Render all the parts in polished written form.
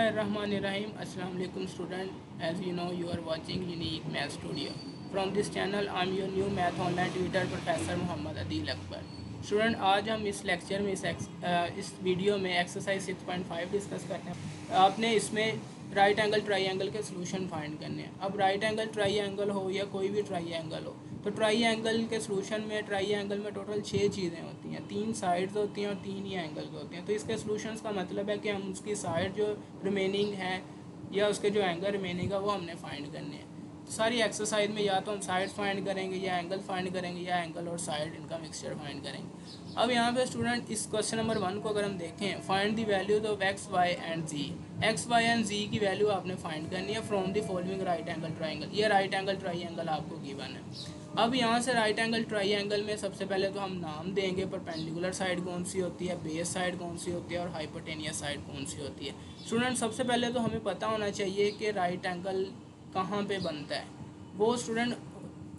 Bismillahirrahmanirrahim. Assalamu alaikum student. As you know, you are watching Unique Math Studio. From this channel, I am your new math online tutor Professor Muhammad Adil Akbar. Student आज हम इस lecture में इस video में exercise 6.5 discuss करते हैं। आपने इसमें राइट एंगल ट्राई के सोल्यूशन फाइंड करने हैं। अब राइट एंगल ट्राई हो या कोई भी ट्राई हो, तो ट्राई के सोल्यूशन में ट्राई में टोटल 6 चीज़ें होती हैं, 3 साइड्स होती हैं और 3 ही एंगल्स होते हैं। तो इसके सोल्यूशंस का मतलब है कि हम उसकी साइड जो रिमेनिंग है या उसके जो एंगल रिमेनिंग है वो हमने फाइंड करने हैं। सारी एक्सरसाइज में या तो हम साइड फाइंड करेंगे या एंगल फाइंड करेंगे या एंगल और साइड इनका मिक्सचर फाइंड करेंगे। अब यहाँ पे स्टूडेंट इस क्वेश्चन नंबर 1 को अगर हम देखें, find the values of x y and z. X y and z की वैल्यू आपने फाइंड करनी है from the following right angle triangle. ये राइट एंगल ट्राइंगल आपको गिवन है। अब यहाँ से राइट एंगल ट्राइंगल में सबसे पहले तो हम नाम देंगे, परपेंडिकुलर साइड कौन सी होती है, बेस साइड कौन सी होती है और हाइपोटेनियस साइड कौन सी होती है। स्टूडेंट सबसे पहले तो हमें पता होना चाहिए कि राइट एंगल कहाँ पे बनता है। वो स्टूडेंट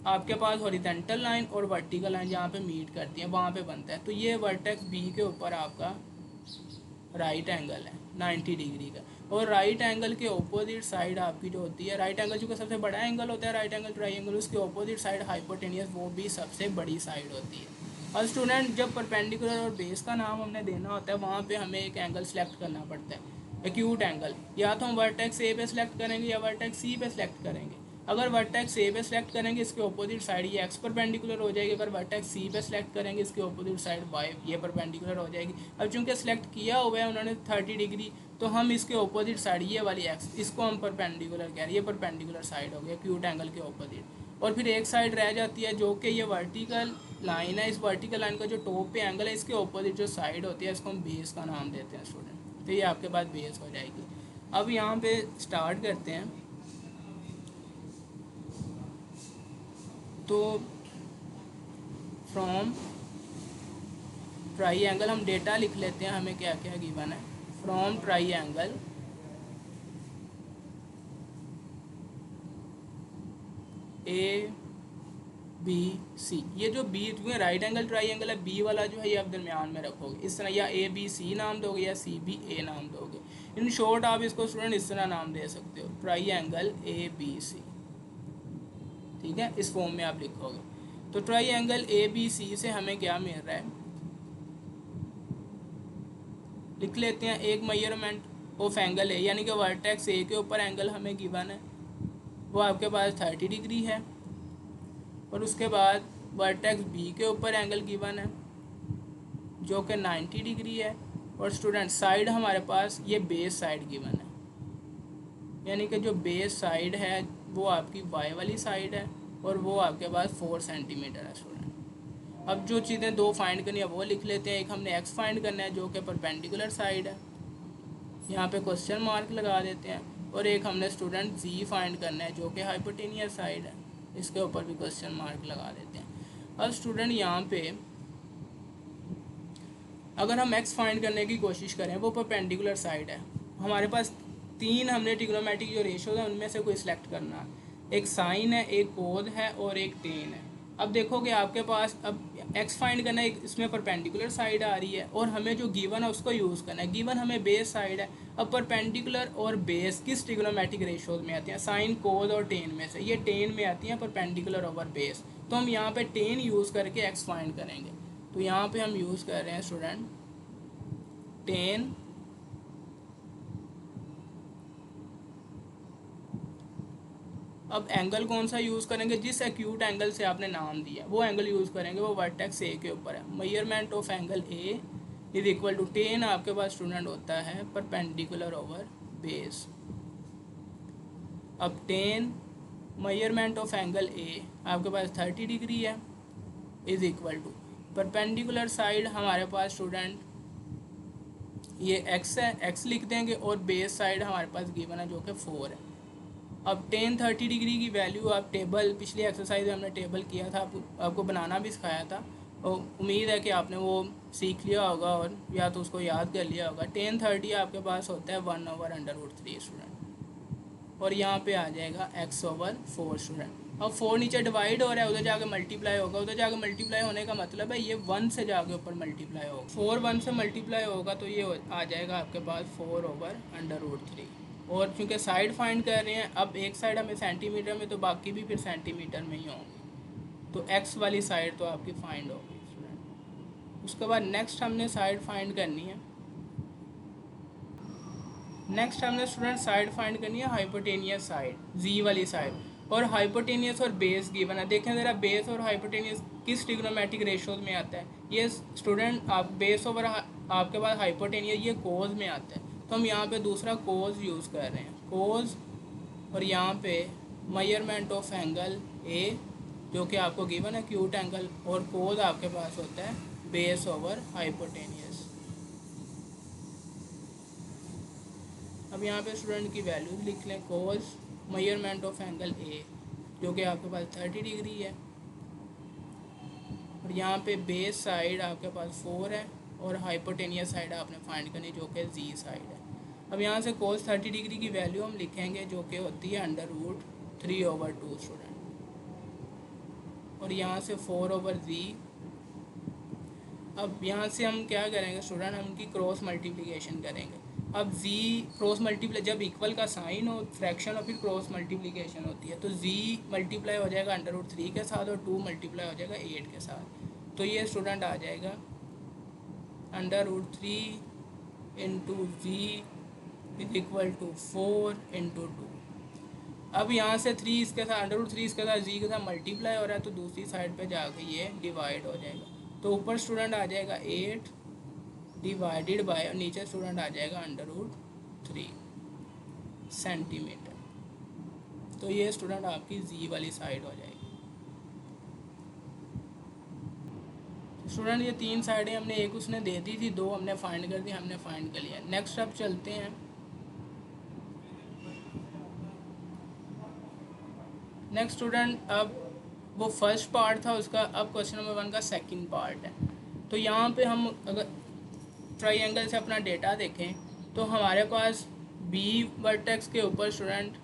आपके पास हॉरिजेंटल लाइन और वर्टिकल लाइन जहाँ पे मीट करती है वहाँ पे बनता है। तो ये वर्टेक्स बी के ऊपर आपका राइट एंगल है 90 डिग्री का, और राइट एंगल के ऑपोजिट साइड आपकी जो होती है, राइट एंगल चूँकि सबसे बड़ा एंगल होता है राइट एंगल ट्राइंगल, उसके ऑपोजिट साइड हाइपोटेनियस वो भी सबसे बड़ी साइड होती है। और स्टूडेंट जब परपेंडिकुलर और बेस का नाम हमने देना होता है वहाँ पे हमें एक एंगल सेलेक्ट करना पड़ता है, एक्यूट एंगल। या तो हम वर्टेक्स ए पे सेलेक्ट करेंगे या वर्टेक्स सी पे सेलेक्ट करेंगे। अगर वर्टेक्स ए पे सेलेक्ट करेंगे इसके ऑपोजिट साइड ये एक्स परपेंडिकुलर हो जाएगी, अगर वर्टेक्स सी पे सेलेक्ट करेंगे इसके ऑपोजिट साइड वाई ये परपेंडिकुलर हो जाएगी। अब चूंकि सेलेक्ट किया हुआ है उन्होंने 30 डिग्री, तो हम इसके ऑपोजिट साइड ये वाली एक्स इसको हम परपेंडिकुलर कह रहे हैं, ये परपेंडिकुलर साइड हो गया एक्यूट एंगल के ऑपोजिट। और फिर एक साइड रह जाती है जो कि ये वर्टिकल लाइन है, इस वर्टिकल लाइन का जो टॉप पे एंगल है इसके ऑपोजिट जो साइड होती है इसको हम बेस का नाम देते हैं स्टूडेंट। तो ये आपके पास बेस हो जाएगी। अब यहाँ पे स्टार्ट करते हैं। तो फ्रॉम ट्राई एंगल हम डेटा लिख लेते हैं, हमें क्या क्या गिवन है। From triangle A B C, ये जो बी क्योंकि राइट एंगल ट्राइंगल है बी वाला जो है ये आप दरमियान में रखोगे इस तरह, या ए बी सी नाम दोगे या सी बी ए नाम दोगे। इन शॉर्ट आप इसको स्टूडेंट इस तरह नाम दे सकते हो, triangle A B C, ठीक है, इस फॉर्म में आप लिखोगे। तो triangle A B C से हमें क्या मिल रहा है लिख लेते हैं। एक मेजरमेंट ऑफ एंगल है, यानी कि वर्टेक्स ए के ऊपर एंगल हमें गिवन है वो आपके पास 30 डिग्री है, और उसके बाद वर्टेक्स बी के ऊपर एंगल गिवन है जो कि 90 डिग्री है, और स्टूडेंट साइड हमारे पास ये बेस साइड गिवन है, यानी कि जो बेस साइड है वो आपकी वाई वाली साइड है और वो आपके पास 4 सेंटीमीटर है स्टूडेंट। अब जो चीज़ें दो फाइंड करनी है वो लिख लेते हैं। एक हमने एक्स फाइंड करना है जो कि परपेंडिकुलर साइड है, यहाँ पे क्वेश्चन मार्क लगा देते हैं, और एक हमने स्टूडेंट जी फाइंड करना है जो कि हाइपोटेनियस साइड है, इसके ऊपर भी क्वेश्चन मार्क लगा देते हैं। अब स्टूडेंट यहाँ पे अगर हम एक्स फाइंड करने की कोशिश करें वो परपेंडिकुलर साइड है, हमारे पास 3 हमने ट्रिग्नोमेट्रिक जो रेशियोज है उनमें से कोई सिलेक्ट करना है। एक साइन है, एक कोद है और एक टेन है। अब देखोगे आपके पास अब एक्स फाइंड करना है, इसमें परपेंडिकुलर साइड आ रही है और हमें जो गिवन है उसको यूज़ करना है। गिवन हमें बेस साइड है। अब परपेंडिकुलर और बेस किस ट्रिग्नोमेट्रिक रेशियोज में आती हैं? साइन, कोद और टेन में से। ये टेन में आती हैं परपेंडिकुलर ओवर बेस, तो हम यहाँ पे टेन यूज़ करके एक्स फाइंड करेंगे। तो यहाँ पे हम यूज़ कर रहे हैं स्टूडेंट टेन अब एंगल कौन सा यूज़ करेंगे? जिस एक्यूट एंगल से आपने नाम दिया वो एंगल यूज़ करेंगे, वो वर्टेक्स ए के ऊपर है। Measurement of angle A is equal to tan आपके पास स्टूडेंट होता है परपेंडिकुलर ओवर बेस। अब tan measurement of angle A आपके पास 30 डिग्री है is equal to perpendicular side हमारे पास स्टूडेंट ये एक्स है, एक्स लिख देंगे, और बेस साइड हमारे पास गिवन है जो कि 4 है। अब टेन 30 डिग्री की वैल्यू आप टेबल पिछली एक्सरसाइज में हमने टेबल किया था, आपको बनाना भी सिखाया था, और उम्मीद है कि आपने वो सीख लिया होगा और या तो उसको याद कर लिया होगा। टेन 30 आपके पास होता है 1/√3 स्टूडेंट, और यहाँ पे आ जाएगा x/4 स्टूडेंट। अब 4 नीचे डिवाइड हो रहा है, उधर जाके मल्टीप्लाई होगा, उधर जाके मल्टीप्लाई होने का मतलब है ये 1 से जाके ऊपर मल्टीप्लाई होगा। 4 1 से मल्टीप्लाई होगा तो ये आ जाएगा आपके पास 4/√3। और क्योंकि साइड फाइंड कर रहे हैं, अब एक साइड हमें सेंटीमीटर में तो बाकी भी फिर सेंटीमीटर में ही होंगे, तो एक्स वाली साइड तो आपकी फाइंड होगी स्टूडेंट। उसके बाद नेक्स्ट हमने साइड फाइंड करनी है। नेक्स्ट हमने स्टूडेंट साइड फाइंड करनी है हाइपोटेनियस साइड, जी वाली साइड। और हाइपोटेनियस और बेस गिवन है। देखें ज़रा बेस और हाइपोटेनियस किस ट्रिग्नोमेट्रिक रेशोज में आता है। ये स्टूडेंट आप बेस ओवर आपके पास हाइपोटेनियस ये कोज में आता है, तो हम यहाँ पे दूसरा कोज यूज़ कर रहे हैं, कोज। और यहाँ पे मेजरमेंट ऑफ एंगल ए जो कि आपको गिवन है एक्यूट एंगल, और कोज आपके पास होता है बेस ओवर हाइपोटेनियस। अब यहाँ पे स्टूडेंट की वैल्यूज लिख लें। कोज मेजरमेंट ऑफ एंगल ए जो कि आपके पास 30 डिग्री है, और यहाँ पे बेस साइड आपके पास 4 है, और हाइपोटेनियस साइड आपने फाइंड करनी जो कि जी साइड है। अब यहाँ से कोज 30 डिग्री की वैल्यू हम लिखेंगे जो कि होती है √3/2 स्टूडेंट, और यहाँ से 4/z। अब यहाँ से हम क्या करेंगे स्टूडेंट, हम इनकी क्रॉस मल्टीप्लिकेशन करेंगे। अब z क्रॉस मल्टीप्लाई जब इक्वल का साइन हो फ्रैक्शन और फिर क्रॉस मल्टीप्लिकेशन होती है, तो z मल्टीप्लाई हो जाएगा √3 के साथ और 2 मल्टीप्लाई हो जाएगा 8 के साथ। तो ये स्टूडेंट आ जाएगा √3 × z = 4 × 2। अब यहाँ से 3 इसके साथ √3 इसके साथ z के साथ मल्टीप्लाई हो रहा है, तो दूसरी साइड पे जाके ये डिवाइड हो जाएगा। तो ऊपर स्टूडेंट आ जाएगा 8 डिवाइडेड बाय, और नीचे स्टूडेंट आ जाएगा √3 सेंटीमीटर। तो ये स्टूडेंट आपकी जी वाली साइड हो जाएगी। स्टूडेंट ये 3 साइडें हमने, एक उसने दे दी थी, 2 हमने फाइंड कर दी, हमने फाइंड कर लिया। नेक्स्ट अब चलते हैं नेक्स्ट स्टूडेंट। अब वो फर्स्ट पार्ट था उसका, अब क्वेश्चन नंबर 1 का सेकंड पार्ट है। तो यहाँ पे हम अगर ट्राइंगल से अपना डेटा देखें तो हमारे पास बी वर्टेक्स के ऊपर स्टूडेंट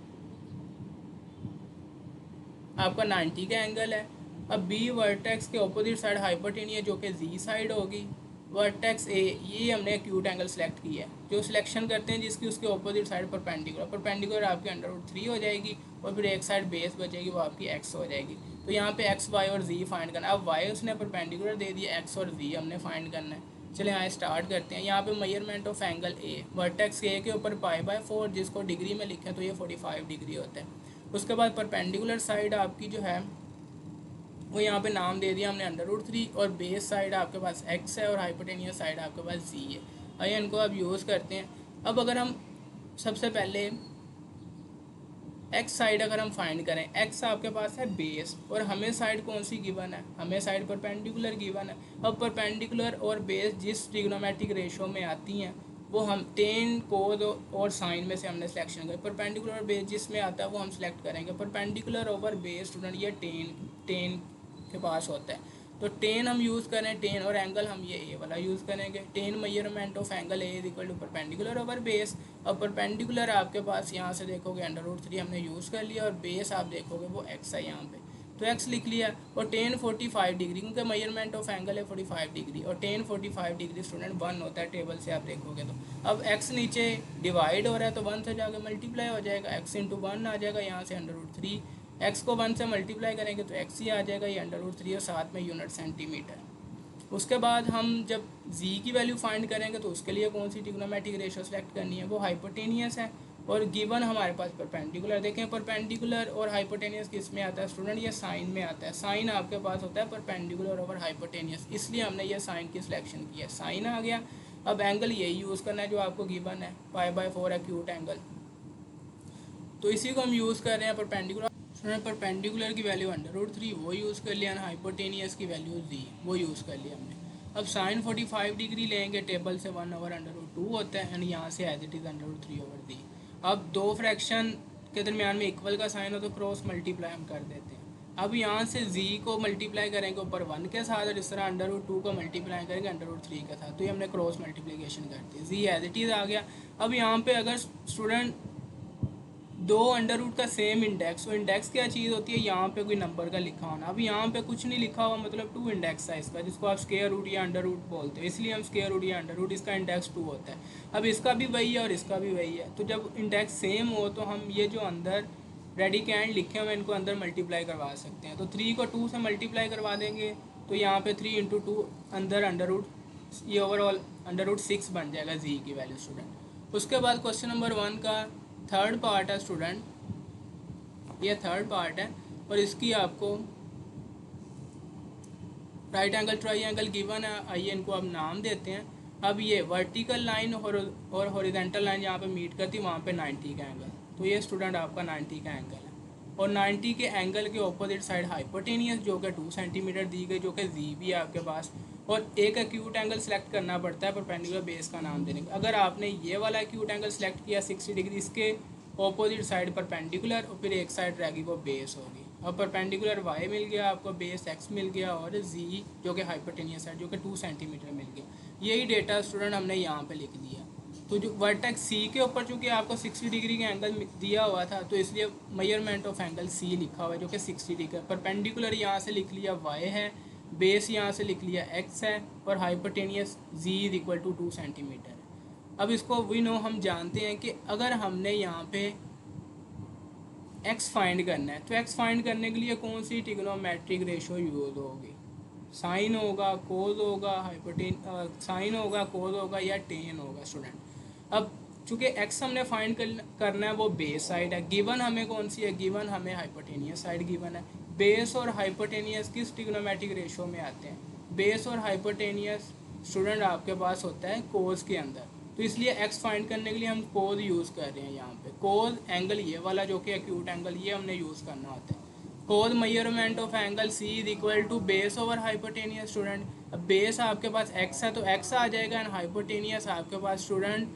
आपका 90 का एंगल है। अब बी वर्टेक्स के अपोजिट साइड हाइपोटेनियस जो कि जी साइड होगी। वर्टेक्स ए ये हमने एक्यूट एंगल सेलेक्ट किया है, जो सिलेक्शन करते हैं जिसकी उसके अपोजिट साइड परपेंडिकुलर आपकी √3 हो जाएगी, और फिर एक साइड बेस बचेगी वो आपकी एक्स हो जाएगी। तो यहाँ पे एक्स वाई और जी फाइंड करना है। अब वाई उसने परपेंडिकुलर दे दिया, एक्स और जी हमने फाइंड करना है। चलिए यहाँ स्टार्ट करते हैं। यहाँ पे measurement of angle A, vertex ए के ऊपर π/4 जिसको डिग्री में लिखें तो ये 45 डिग्री होता है। उसके बाद परपेंडिकुलर साइड आपकी जो है वो यहाँ पे नाम दे दिया हमने √3, और बेस साइड आपके पास x है और हाइपोटेनियस साइड आपके पास z है। आइए इनको अब यूज़ करते हैं। अब अगर हम सबसे पहले x साइड अगर हम फाइंड करें, x आपके पास है बेस, और हमें साइड कौन सी गिवन है, हमें साइड परपेंडिकुलर गिवन है। अब परपेंडिकुलर और बेस जिस ट्रिग्नोमेट्रिक रेशो में आती हैं वो हम टेन कोस और साइन में से हमने सिलेक्शन करें। परपेंडिकुलर और बेस जिसमें आता है वो हम सिलेक्ट करेंगे। परपेंडिकुलर ओवर बेस स्टूडेंट ये टेन के पास होता है, तो टेन हम यूज़ करें टेन, और एंगल हम ये ए वाला यूज़ करेंगे। Ten measurement of angle A = perpendicular over base. अब परपेंडिकुलर आपके पास यहाँ से देखोगे √3 हमने यूज़ कर लिया, और बेस आप देखोगे वो एक्स है यहाँ पे, तो एक्स लिख लिया। और टेन 45 डिग्री क्योंकि मेजरमेंट ऑफ एंगल है 45 डिग्री, और टेन 45 डिग्री स्टूडेंट 1 होता है टेबल से आप देखोगे तो। अब एक्स नीचे डिवाइड हो रहा है तो 1 से जाकर मल्टीप्लाई हो जाएगा, x × 1 आ जाएगा, यहाँ से √3। x को 1 से मल्टीप्लाई करेंगे तो x ही आ जाएगा, ये √3 और साथ में यूनिट सेंटीमीटर। उसके बाद हम जब z की वैल्यू फाइंड करेंगे तो उसके लिए कौन सी ट्रिग्नोमेट्रिक रेशो सेलेक्ट करनी है, वो हाइपोटेनियस है, और गिवन हमारे पास परपेंडिकुलर। देखें परपेंडिकुलर और हाइपोटेनियस किस में आता है स्टूडेंट, ये साइन में आता है। साइन आपके पास होता है परपेंडिकुलर ओवर हाइपोटेनियस, इसलिए हमने ये साइन की सिलेक्शन की है, साइन आ गया। अब एंगल यही यूज़ करना है जो आपको गिवन है π/4 एक्यूट एंगल, तो इसी को हम यूज़ कर रहे हैं। परपेंडिकुलर की वैल्यू √3 वो यूज़ कर लिया, हाइपोटेनियस की वैल्यू z वो यूज़ कर लिया हमने। अब साइन 45 डिग्री लेंगे, टेबल से 1/√2 होता है, एंड यहाँ से एज इट इज़ √3/z। अब दो फ्रैक्शन के दरमियान में इक्वल का साइन हो तो क्रॉस मल्टीप्लाई हम कर देते हैं। अब यहाँ से z को मल्टीप्लाई करेंगे ऊपर 1 के साथ, और इस तरह √2 को मल्टीप्लाई करेंगे √3 के साथ, तो ये हमने क्रॉस मल्टीप्लिकेशन कर दी, z एज इट इज़ आ गया। अब यहाँ पे अगर स्टूडेंट दो अंडर रूट का सेम इंडेक्स, तो इंडेक्स क्या चीज़ होती है, यहाँ पे कोई नंबर का लिखा होना। अब यहाँ पे कुछ नहीं लिखा हुआ, मतलब 2 इंडेक्स है इसका, जिसको आप स्क्वायर रूट या अंडर रूट बोलते हो, इसलिए हम स्क्वायर रूट या अंडर रूट, इसका इंडेक्स 2 होता है। अब इसका भी वही है और इसका भी वही है, तो जब इंडेक्स सेम हो तो हम ये जो अंदर रेडिकेंड लिखे हुए इनको अंदर मल्टीप्लाई करवा सकते हैं। तो 3 को 2 से मल्टीप्लाई करवा देंगे तो यहाँ पे 3 × 2 अंदर अंडर रूट, ये ओवरऑल अंडर रूट 6 बन जाएगा जी की वैल्यू स्टूडेंट। उसके बाद क्वेश्चन नंबर 1 का थर्ड पार्ट है स्टूडेंट, ये थर्ड पार्ट है और इसकी आपको राइट एंगल ट्राइंगल गिवन है। आइए इनको अब नाम देते हैं। अब ये वर्टिकल लाइन और हॉरिजॉन्टल लाइन यहाँ पे मीट करती है, वहाँ पे 90 का एंगल, तो ये स्टूडेंट आपका 90 का एंगल है। और 90 के एंगल के ऑपोजिट साइड हाइपोटेनियस जो कि 2 सेंटीमीटर दी गई, जो कि जी भी है आपके पास। और एक एक्यूट एंगल सेलेक्ट करना पड़ता है परपेंडिकुलर बेस का नाम देने का। अगर आपने ये वाला एक्यूट एंगल सेलेक्ट किया 60 डिग्री, इसके ऑपोजिट साइड परपेंडिकुलर और फिर एक साइड रहेगी वो बेस होगी। अब परपेंडिकुलर वाई मिल गया आपको, बेस एक्स मिल गया और जी जो कि हाइपोटेनियस है जो कि 2 सेंटीमीटर मिल गया। यही डेटा स्टूडेंट हमने यहाँ पे लिख दिया। तो जो वर्टेक्स सी के ऊपर चूँकि आपको 60 डिग्री का एंगल दिया हुआ था, तो इसलिए मेजरमेंट ऑफ एंगल सी लिखा हुआ है जो कि 60 डिग्री। परपेंडिकुलर यहाँ से लिख लिया वाई है, बेस यहाँ से लिख लिया एक्स है और हाइपोटेनियस जी इज इक्वल टू 2 सेंटीमीटर। अब इसको वी नो हम जानते हैं कि अगर हमने यहाँ पे एक्स फाइंड करना है तो एक्स फाइंड करने के लिए कौन सी ट्रिग्नोमेट्रिक रेशो यूज होगी, साइन होगा, कोज होगा, साइन होगा, कोज होगा या टेन होगा स्टूडेंट। अब चूँकि एक्स हमने फाइंड करना है वो बेस साइड है, गिवन हमें कौन सी है, गिवन हमें हाइपोटेनियस साइड गिवन है। बेस और हाइपोटेनियस किस ट्रिग्नोमेट्रिक रेशो में आते हैं, बेस और हाइपोटेनियस स्टूडेंट आपके पास होता है कोज के अंदर, तो इसलिए एक्स फाइंड करने के लिए हम कोज यूज़ कर रहे हैं यहाँ पे। कोज एंगल ये वाला जो कि एक्यूट एंगल, ये हमने यूज़ करना होता है। Cos measurement of angle C is equal to base over hypotenuse student. अब बेस आपके पास एक्स है तो एक्स आ जाएगा, एंड हाइपोटेनियस आपके पास स्टूडेंट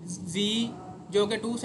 जी जो कि 2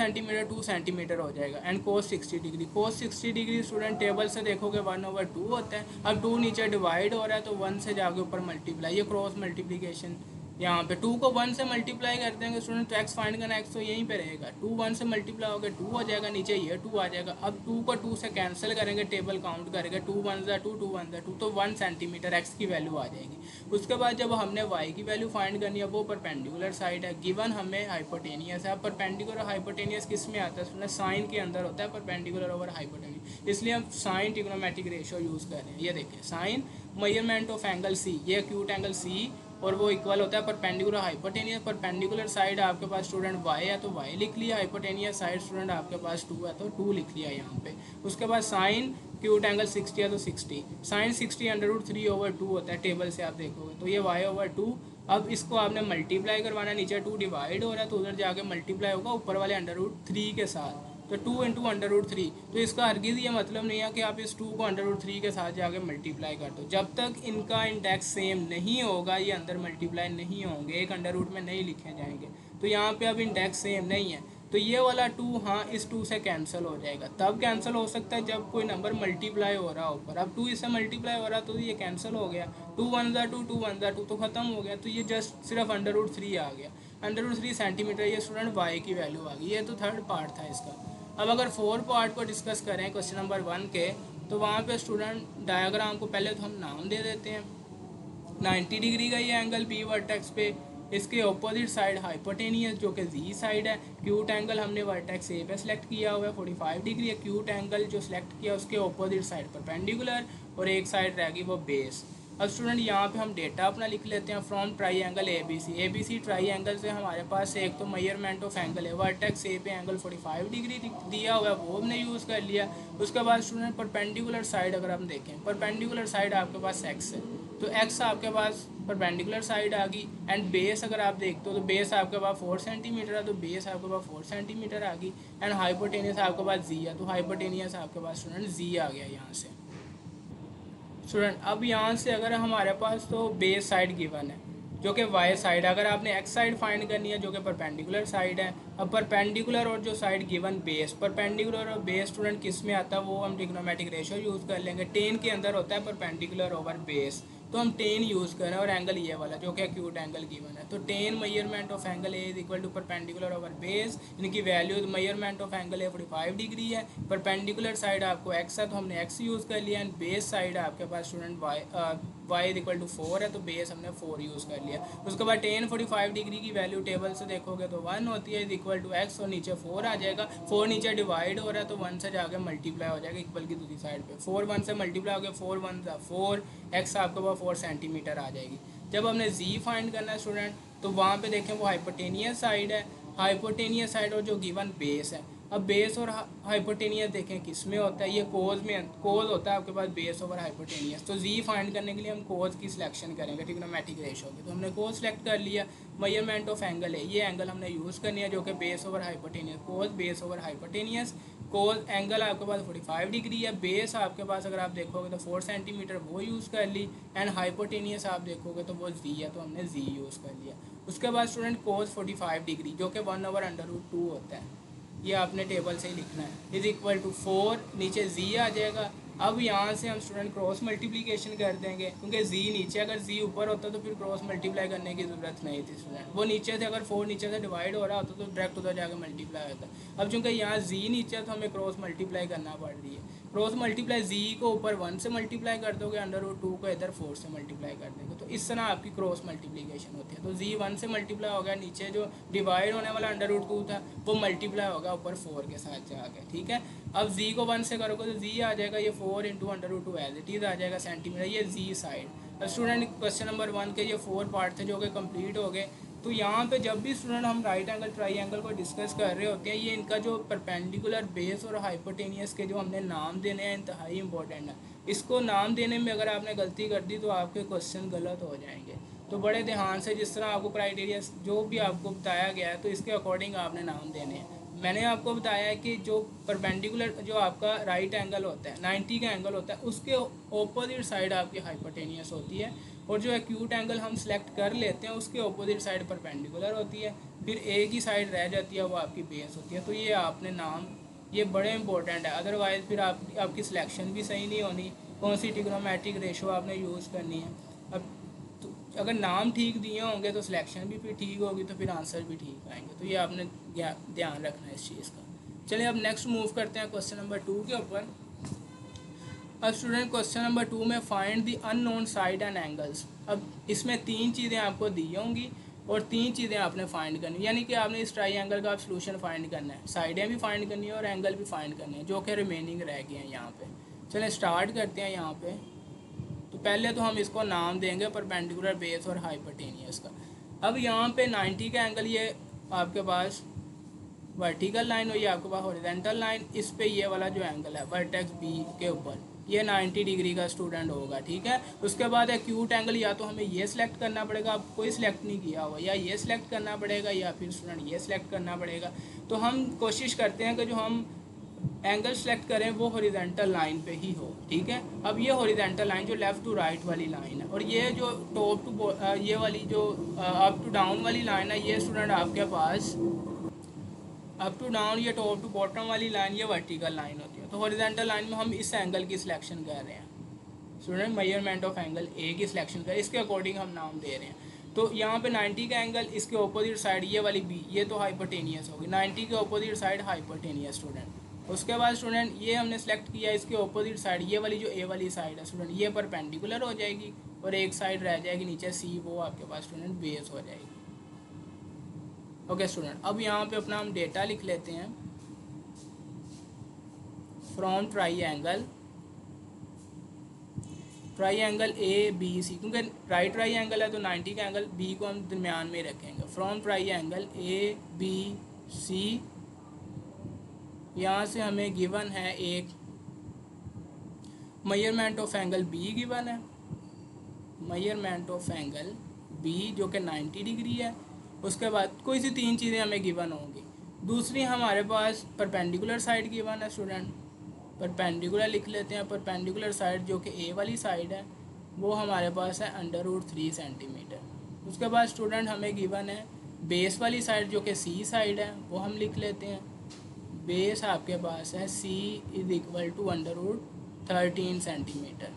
सेंटीमीटर हो जाएगा, and cos 60 degree. Cos 60 degree student table से देखोगे 1/2 होता है। अब 2 नीचे डिवाइड हो रहा है तो 1 से जाके ऊपर मल्टीप्लाई, ये क्रॉस मल्टीप्लीकेशन। यहाँ पे 2 को 1 से मल्टीप्लाई कर देंगे स्टूडेंट, तो एक्स फाइंड करना, एक्स तो यहीं पे रहेगा। 2 1 से मल्टीप्लाई हो गया 2 हो जाएगा, नीचे ये 2 आ जाएगा। अब 2 को 2 से कैंसिल करेंगे, टेबल काउंट करेंगे, 2 1 ज़ा 2 2 1 ज़ा 2, तो 1 सेंटीमीटर एक्स की वैल्यू आ जाएगी। उसके बाद जब हमने वाई की वैल्यू फाइंड करनी है, वो परपेंडिकुलर साइड है, गिवन हमें हाइपोटेनियस है। परपेंडिकुलर हाइपोटेनियस किस में आता है स्टूडेंट, साइन के अंदर होता है, परपेंडिकुलर ओवर हाइपोटेनियस, इसलिए हम साइन ट्रिग्नोमेट्रिक रेशियो यूज़ कर रहे हैं। ये देखिए sine measurement of angle C, ये एक्यूट एंगल सी और वो इक्वल होता है परपेंडिकुलर हाइपोटेनियस। परपेंडिकुलर साइड आपके पास स्टूडेंट वाई है तो वाई लिख लिया, हाइपोटेनियस साइड स्टूडेंट आपके पास 2 है तो 2 लिख लिया यहाँ पे। उसके बाद साइन क्यूट एंगल 60 है तो 60, साइन 60 √3/2 होता है, टेबल से आप देखोगे तो ये y/2। अब इसको आपने मल्टीप्लाई करवाना, नीचे 2 डिवाइड हो रहा है तो उधर जाके मल्टीप्लाई होगा ऊपर वाले √3 के साथ, तो 2 × √3। तो इसका हरगिज़ ये मतलब नहीं है कि आप इस 2 को √3 के साथ जाके मल्टीप्लाई कर दो, जब तक इनका इंडेक्स सेम नहीं होगा ये अंदर मल्टीप्लाई नहीं होंगे, एक अंडर रूट में नहीं लिखे जाएंगे। तो यहाँ पे अब इंडेक्स सेम नहीं है तो ये वाला 2 हाँ इस 2 से कैंसिल हो जाएगा। तब कैंसिल हो सकता है जब कोई नंबर मल्टीप्लाई हो रहा हो ऊपर। अब 2 इससे मल्टीप्लाई हो रहा तो ये कैंसिल हो गया, 2 1 ज़ा 2 2 1 ज़ा 2 तो ख़त्म हो गया। तो ये जस्ट सिर्फ √3 आ गया, √3 सेंटीमीटर, ये स्टूडेंट वाई की वैल्यू आ गई। ये तो थर्ड पार्ट था इसका। अब अगर फोर्थ पार्ट को डिस्कस करें क्वेश्चन नंबर 1 के, तो वहाँ पे स्टूडेंट डायग्राम को पहले तो हम नाम दे देते हैं। 90 डिग्री का ये एंगल बी वर्टेक्स पे, इसके ऑपोजिट साइड हाइपोटेनियस जो कि जी साइड है। क्यूट एंगल हमने वर्टेक्स ए पे सेलेक्ट किया हुआ है 45 डिग्री है। क्यूट एंगल जो सेलेक्ट किया उसके ऑपोजिट साइड परपेंडिकुलर और एक साइड रहेगी वो बेस। अब स्टूडेंट यहाँ पे हम डेटा अपना लिख लेते हैं फ्रॉम ट्राइंगल एबीसी ट्राइंगल से हमारे पास एक तो मेजरमेंट ऑफ एंगल है, वर्टेक्स ए पे एंगल 45 डिग्री दिया हुआ है वो हमने यूज़ कर लिया। उसके बाद स्टूडेंट परपेंडिकुलर साइड अगर हम देखें, परपेंडिकुलर साइड आपके पास एक्स है तो एक्स आपके पास परपेंडिकुलर साइड आ गई। एंड बेस अगर आप देखते हो तो बेस आपके पास 4 सेंटीमीटर है तो बेस आपके पास 4 सेंटीमीटर आ गई। एंड हाइपोटेनियस आपके पास जी है तो हाइपोटेनियस आपके पास स्टूडेंट जी आ गया यहाँ से स्टूडेंट। अब यहाँ से अगर हमारे पास तो बेस साइड गिवन है जो कि वाई साइड, अगर आपने एक्स साइड फाइंड करनी है जो कि परपेंडिकुलर साइड है। अब परपेंडिकुलर और जो साइड गिवन बेस, परपेंडिकुलर और बेस स्टूडेंट किस में आता है वो हम ट्रिग्नोमेट्रिक रेशियो यूज़ कर लेंगे। टेन के अंदर होता है परपेंडिकुलर ओवर बेस, तो हम टेन यूज़ करें और एंगल ये वाला जो कि एक्यूट एंगल गिवन है। तो tan measurement of angle A is equal to perpendicular over base, इनकी value measurement of angle A 45 degree है। परपेंडिकुलर साइड आपको एक्स है तो हमने एक्स यूज़ कर लिया, एंड बेस साइड आपके पास student y is equal to 4 है तो बेस हमने 4 यूज़ कर लिया। उसके बाद टेन 45 डिग्री की वैल्यू टेबल से देखोगे तो 1 होती है, इज इक्वल टू एक्स, और नीचे 4 आ जाएगा। 4 नीचे डिवाइड हो रहा है तो 1 से जाके मल्टीप्लाई हो जाएगा इक्वल की दूसरी साइड पे। 4 1 से मल्टीप्लाई हो गया, 4 1 4, एक्स आपके पास 4 सेंटीमीटर आ जाएगी। जब हमने जी फाइंड करना है स्टूडेंट तो वहाँ पे देखें वो हाइपोटेनियस साइड है, हाइपोटेनियस साइड और जो गिवन बेस है। अब बेस और हाइपोटेनियस देखें किस में होता है, ये कोज में, कोज होता है आपके पास बेस ओवर हाइपोटेनियस। तो जी फाइंड करने के लिए हम कोज की सिलेक्शन करेंगे ट्रिग्नोमेट्रिक रेशियो की। तो हमने कोज सेलेक्ट कर लिया। मेजरमेंट ऑफ एंगल है, ये एंगल हमने यूज़ करनी है जो कि बेस ओवर हाइपोटेनियस, कोज बेस ओवर हाइपोटेनियस। कोज एंगल आपके पास 45 डिग्री है, बेस आपके पास अगर आप देखोगे तो 4 सेंटीमीटर वो यूज़ कर ली, एंड हाइपोटेनियस आप देखोगे तो वो जी है तो हमने जी यूज़ कर लिया। उसके बाद स्टूडेंट कोज 45 डिग्री जो कि 1/√2 होता है, ये आपने टेबल से ही लिखना है, इज इक्वल टू 4, नीचे जी आ जाएगा। अब यहाँ से हम स्टूडेंट क्रॉस मल्टीप्लिकेशन कर देंगे क्योंकि जी नीचे, अगर जी ऊपर होता तो फिर क्रॉस मल्टीप्लाई करने की ज़रूरत नहीं थी स्टूडेंट। वो नीचे से अगर 4 नीचे से डिवाइड हो रहा होता तो डायरेक्ट उधर जाकर मल्टीप्लाई होता। अब चूँकि यहाँ जी नीचे है तो हमें क्रॉस मल्टीप्लाई करना पड़ रही है। क्रॉस मल्टीप्लाई जी को ऊपर 1 से मल्टीप्लाई कर दोगे, √2 को इधर 4 से मल्टीप्लाई कर देंगे, तो इस तरह आपकी क्रॉस मल्टीप्लिकेशन होती है। तो जी 1 से मल्टीप्लाई हो गया, नीचे जो डिवाइड होने वाला √2 था वो मल्टीप्लाई होगा ऊपर 4 के साथ जाके, ठीक है। अब जी को 1 से करोगे तो जी आ जाएगा, ये 4 इंटू √2 एज इट इज़ आ जाएगा सेंटीमीटर, ये जी साइड। स्टूडेंट क्वेश्चन नंबर 1 के ये 4 पार्ट थे जो कि कंप्लीट हो गए। तो यहाँ पे जब भी स्टूडेंट हम राइट एंगल ट्राइंगल को डिस्कस कर रहे होते हैं, ये इनका जो परपेंडिकुलर बेस और हाइपोटेनियस के जो हमने नाम देने हैं इंतहाई इंपॉर्टेंट है। इसको नाम देने में अगर आपने गलती कर दी तो आपके क्वेश्चन गलत हो जाएंगे। तो बड़े ध्यान से जिस तरह आपको क्राइटेरिया जो भी आपको बताया गया है तो इसके अकॉर्डिंग आपने नाम देने हैं। मैंने आपको बताया है कि जो परपेंडिकुलर जो आपका राइट एंगल होता है 90 का एंगल होता है उसके ऑपोजिट साइड आपकी हाइपोटेनियस होती है, और जो एक्यूट एंगल हम सेलेक्ट कर लेते हैं उसके ऑपोजिट साइड परपेंडिकुलर होती है, फिर एक ही साइड रह जाती है वो आपकी बेस होती है। तो ये आपने नाम, ये बड़े इंपॉर्टेंट है, अदरवाइज़ फिर आपकी सिलेक्शन भी सही नहीं होनी, कौन सी ट्रिग्नोमेट्रिक रेशो आपने यूज़ करनी है। अब तो अगर नाम ठीक दिए होंगे तो सिलेक्शन भी फिर ठीक होगी, तो फिर आंसर भी ठीक आएंगे। तो ये आपने ध्यान रखना है इस चीज़ का। चलिए अब नेक्स्ट मूव करते हैं क्वेश्चन नंबर 2 के ऊपर। अब स्टूडेंट क्वेश्चन नंबर 2 में find the unknown side and angles. अब इसमें 3 चीज़ें आपको दी होंगी और 3 चीज़ें आपने फाइंड करनी, यानी कि आपने इस ट्राइंगल का आप सोल्यूशन फाइंड करना है, साइडें भी फाइंड करनी है और एंगल भी फाइंड करने हैं जो कि रिमेनिंग रह गए हैं यहाँ पे। चलिए स्टार्ट करते हैं यहाँ पे। तो पहले तो हम इसको नाम देंगे परपेंडिकुलर बेस और हाइपोटेनियस का। अब यहाँ पे 90 का एंगल ये आपके पास वर्टिकल लाइन और ये आपके पास हॉरिजॉन्टल लाइन, इस पे ये वाला जो एंगल है वर्टेक्स बी के ऊपर ये 90 डिग्री का स्टूडेंट होगा, ठीक है। उसके बाद एक्यूट एंगल या तो हमें ये सिलेक्ट करना पड़ेगा, आप कोई सिलेक्ट नहीं किया हुआ, या ये सिलेक्ट करना पड़ेगा या फिर स्टूडेंट ये सिलेक्ट करना पड़ेगा। तो हम कोशिश करते हैं कि जो हम एंगल सेलेक्ट करें वो हॉरिजॉन्टल लाइन पे ही हो, ठीक है। अब ये हॉरिजॉन्टल लाइन जो लेफ़्ट टू राइट वाली लाइन है और ये जो टॉप टू ये वाली जो अप टू डाउन वाली लाइन है, ये स्टूडेंट आपके पास अप टू डाउन, ये टॉप टू बॉटम वाली लाइन ये वर्टिकल लाइन होती है। तो हॉरिजॉन्टल लाइन में हम इस एंगल की सिलेक्शन कर रहे हैं स्टूडेंट, मेजरमेंट ऑफ एंगल ए की सिलेक्शन कर, इसके अकॉर्डिंग हम नाम दे रहे हैं। तो यहाँ पे 90 का एंगल, इसके ऑपोजिट साइड ये वाली बी, ये तो हाइपोटेनियस होगी, 90 के ऑपोजिट साइड हाइपोटेनियस स्टूडेंट। उसके बाद स्टूडेंट ये हमने सेलेक्ट किया, इसके ऑपोजिट साइड ये वाली जो ए वाली साइड है स्टूडेंट ये परपेंडिकुलर हो जाएगी और एक साइड रह जाएगी नीचे सी, वो आपके पास स्टूडेंट बेस हो जाएगी। ओके स्टूडेंट, अब यहाँ पे अपना हम डेटा लिख लेते हैं from triangle A B C, क्योंकि राइट ट्राइंगल है तो 90 का एंगल बी को हम दरमियान में रखेंगे। From triangle A B C, यहाँ से हमें गिवन है एक measurement of angle B given है, मेजरमेंट ऑफ एंगल बी जो कि 90 डिग्री है। उसके बाद कोई सी 3 चीज़ें हमें गिवन होंगी। दूसरी हमारे पास परपेंडिकुलर साइड गिवन है स्टूडेंट, परपेंडिकुलर लिख लेते हैं। परपेंडिकुलर साइड जो कि ए वाली साइड है वो हमारे पास है √3 सेंटीमीटर। उसके बाद स्टूडेंट हमें गिवन है बेस वाली साइड जो कि सी साइड है, वो हम लिख लेते हैं। बेस आपके पास है C is equal to √13 centimetre.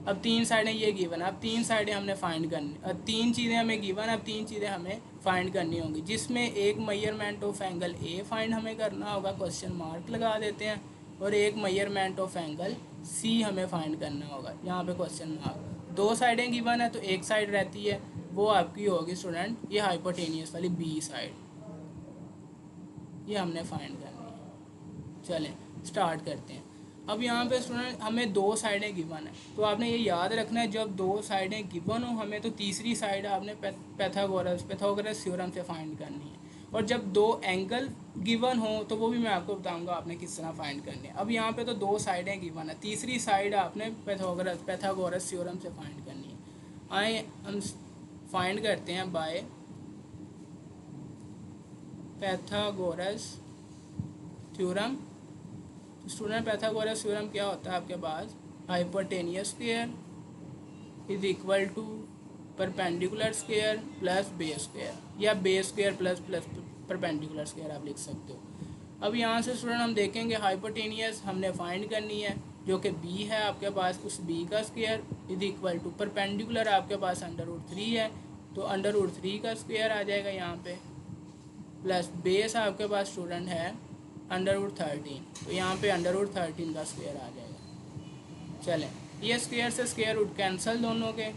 अब 3 साइडें ये गिवन, अब 3 साइडें हमने फाइंड करनी, अब 3 चीज़ें हमें गिवन, अब 3 चीज़ें हमें फाइंड करनी होंगी, जिसमें एक measurement of angle A find हमें करना होगा, क्वेश्चन मार्क लगा देते हैं, और एक मेजरमेंट ऑफ एंगल सी हमें फाइंड करना होगा, यहाँ पे क्वेश्चन मार्क। 2 साइडें गिवन है तो एक साइड रहती है, वो आपकी होगी स्टूडेंट ये हाइपोटेनियस वाली बी साइड, ये हमने फाइंड करनी है। चलें स्टार्ट करते हैं। अब यहाँ पे स्टूडेंट हमें 2 साइडें गिवन है, तो आपने ये याद रखना है जब 2 साइडें गिवन हो हमें, तो तीसरी साइड आपने पैथागोरस थ्योरम से फाइंड करनी है, और जब 2 एंगल गिवन हो तो वो भी मैं आपको बताऊंगा आपने किस तरह फाइंड करनी है। अब यहाँ पे तो 2 साइडें गिवन है, तीसरी साइड आपने पैथागोरस थ्योरम से फाइंड करनी है। आए हम फाइंड करते हैं by Pythagoras theorem. Student Pythagoras theorem क्या होता है आपके पास, hypotenuse square is equal to perpendicular square plus base square, या base square plus perpendicular square आप लिख सकते हो। अब यहाँ से स्टूडेंट हम देखेंगे हाइपोटेनियस हमने फाइंड करनी है, जो कि बी है आपके पास, उस बी का square is equal to perpendicular आपके पास √3 है, तो √3 का स्क्वायर आ जाएगा यहाँ पे, प्लस बेस आपके पास स्टूडेंट है √13, तो यहाँ पे √13 का स्क्वायर आ जाएगा। चलें ये स्क्वायर से स्क्वायर रूट कैंसिल दोनों के,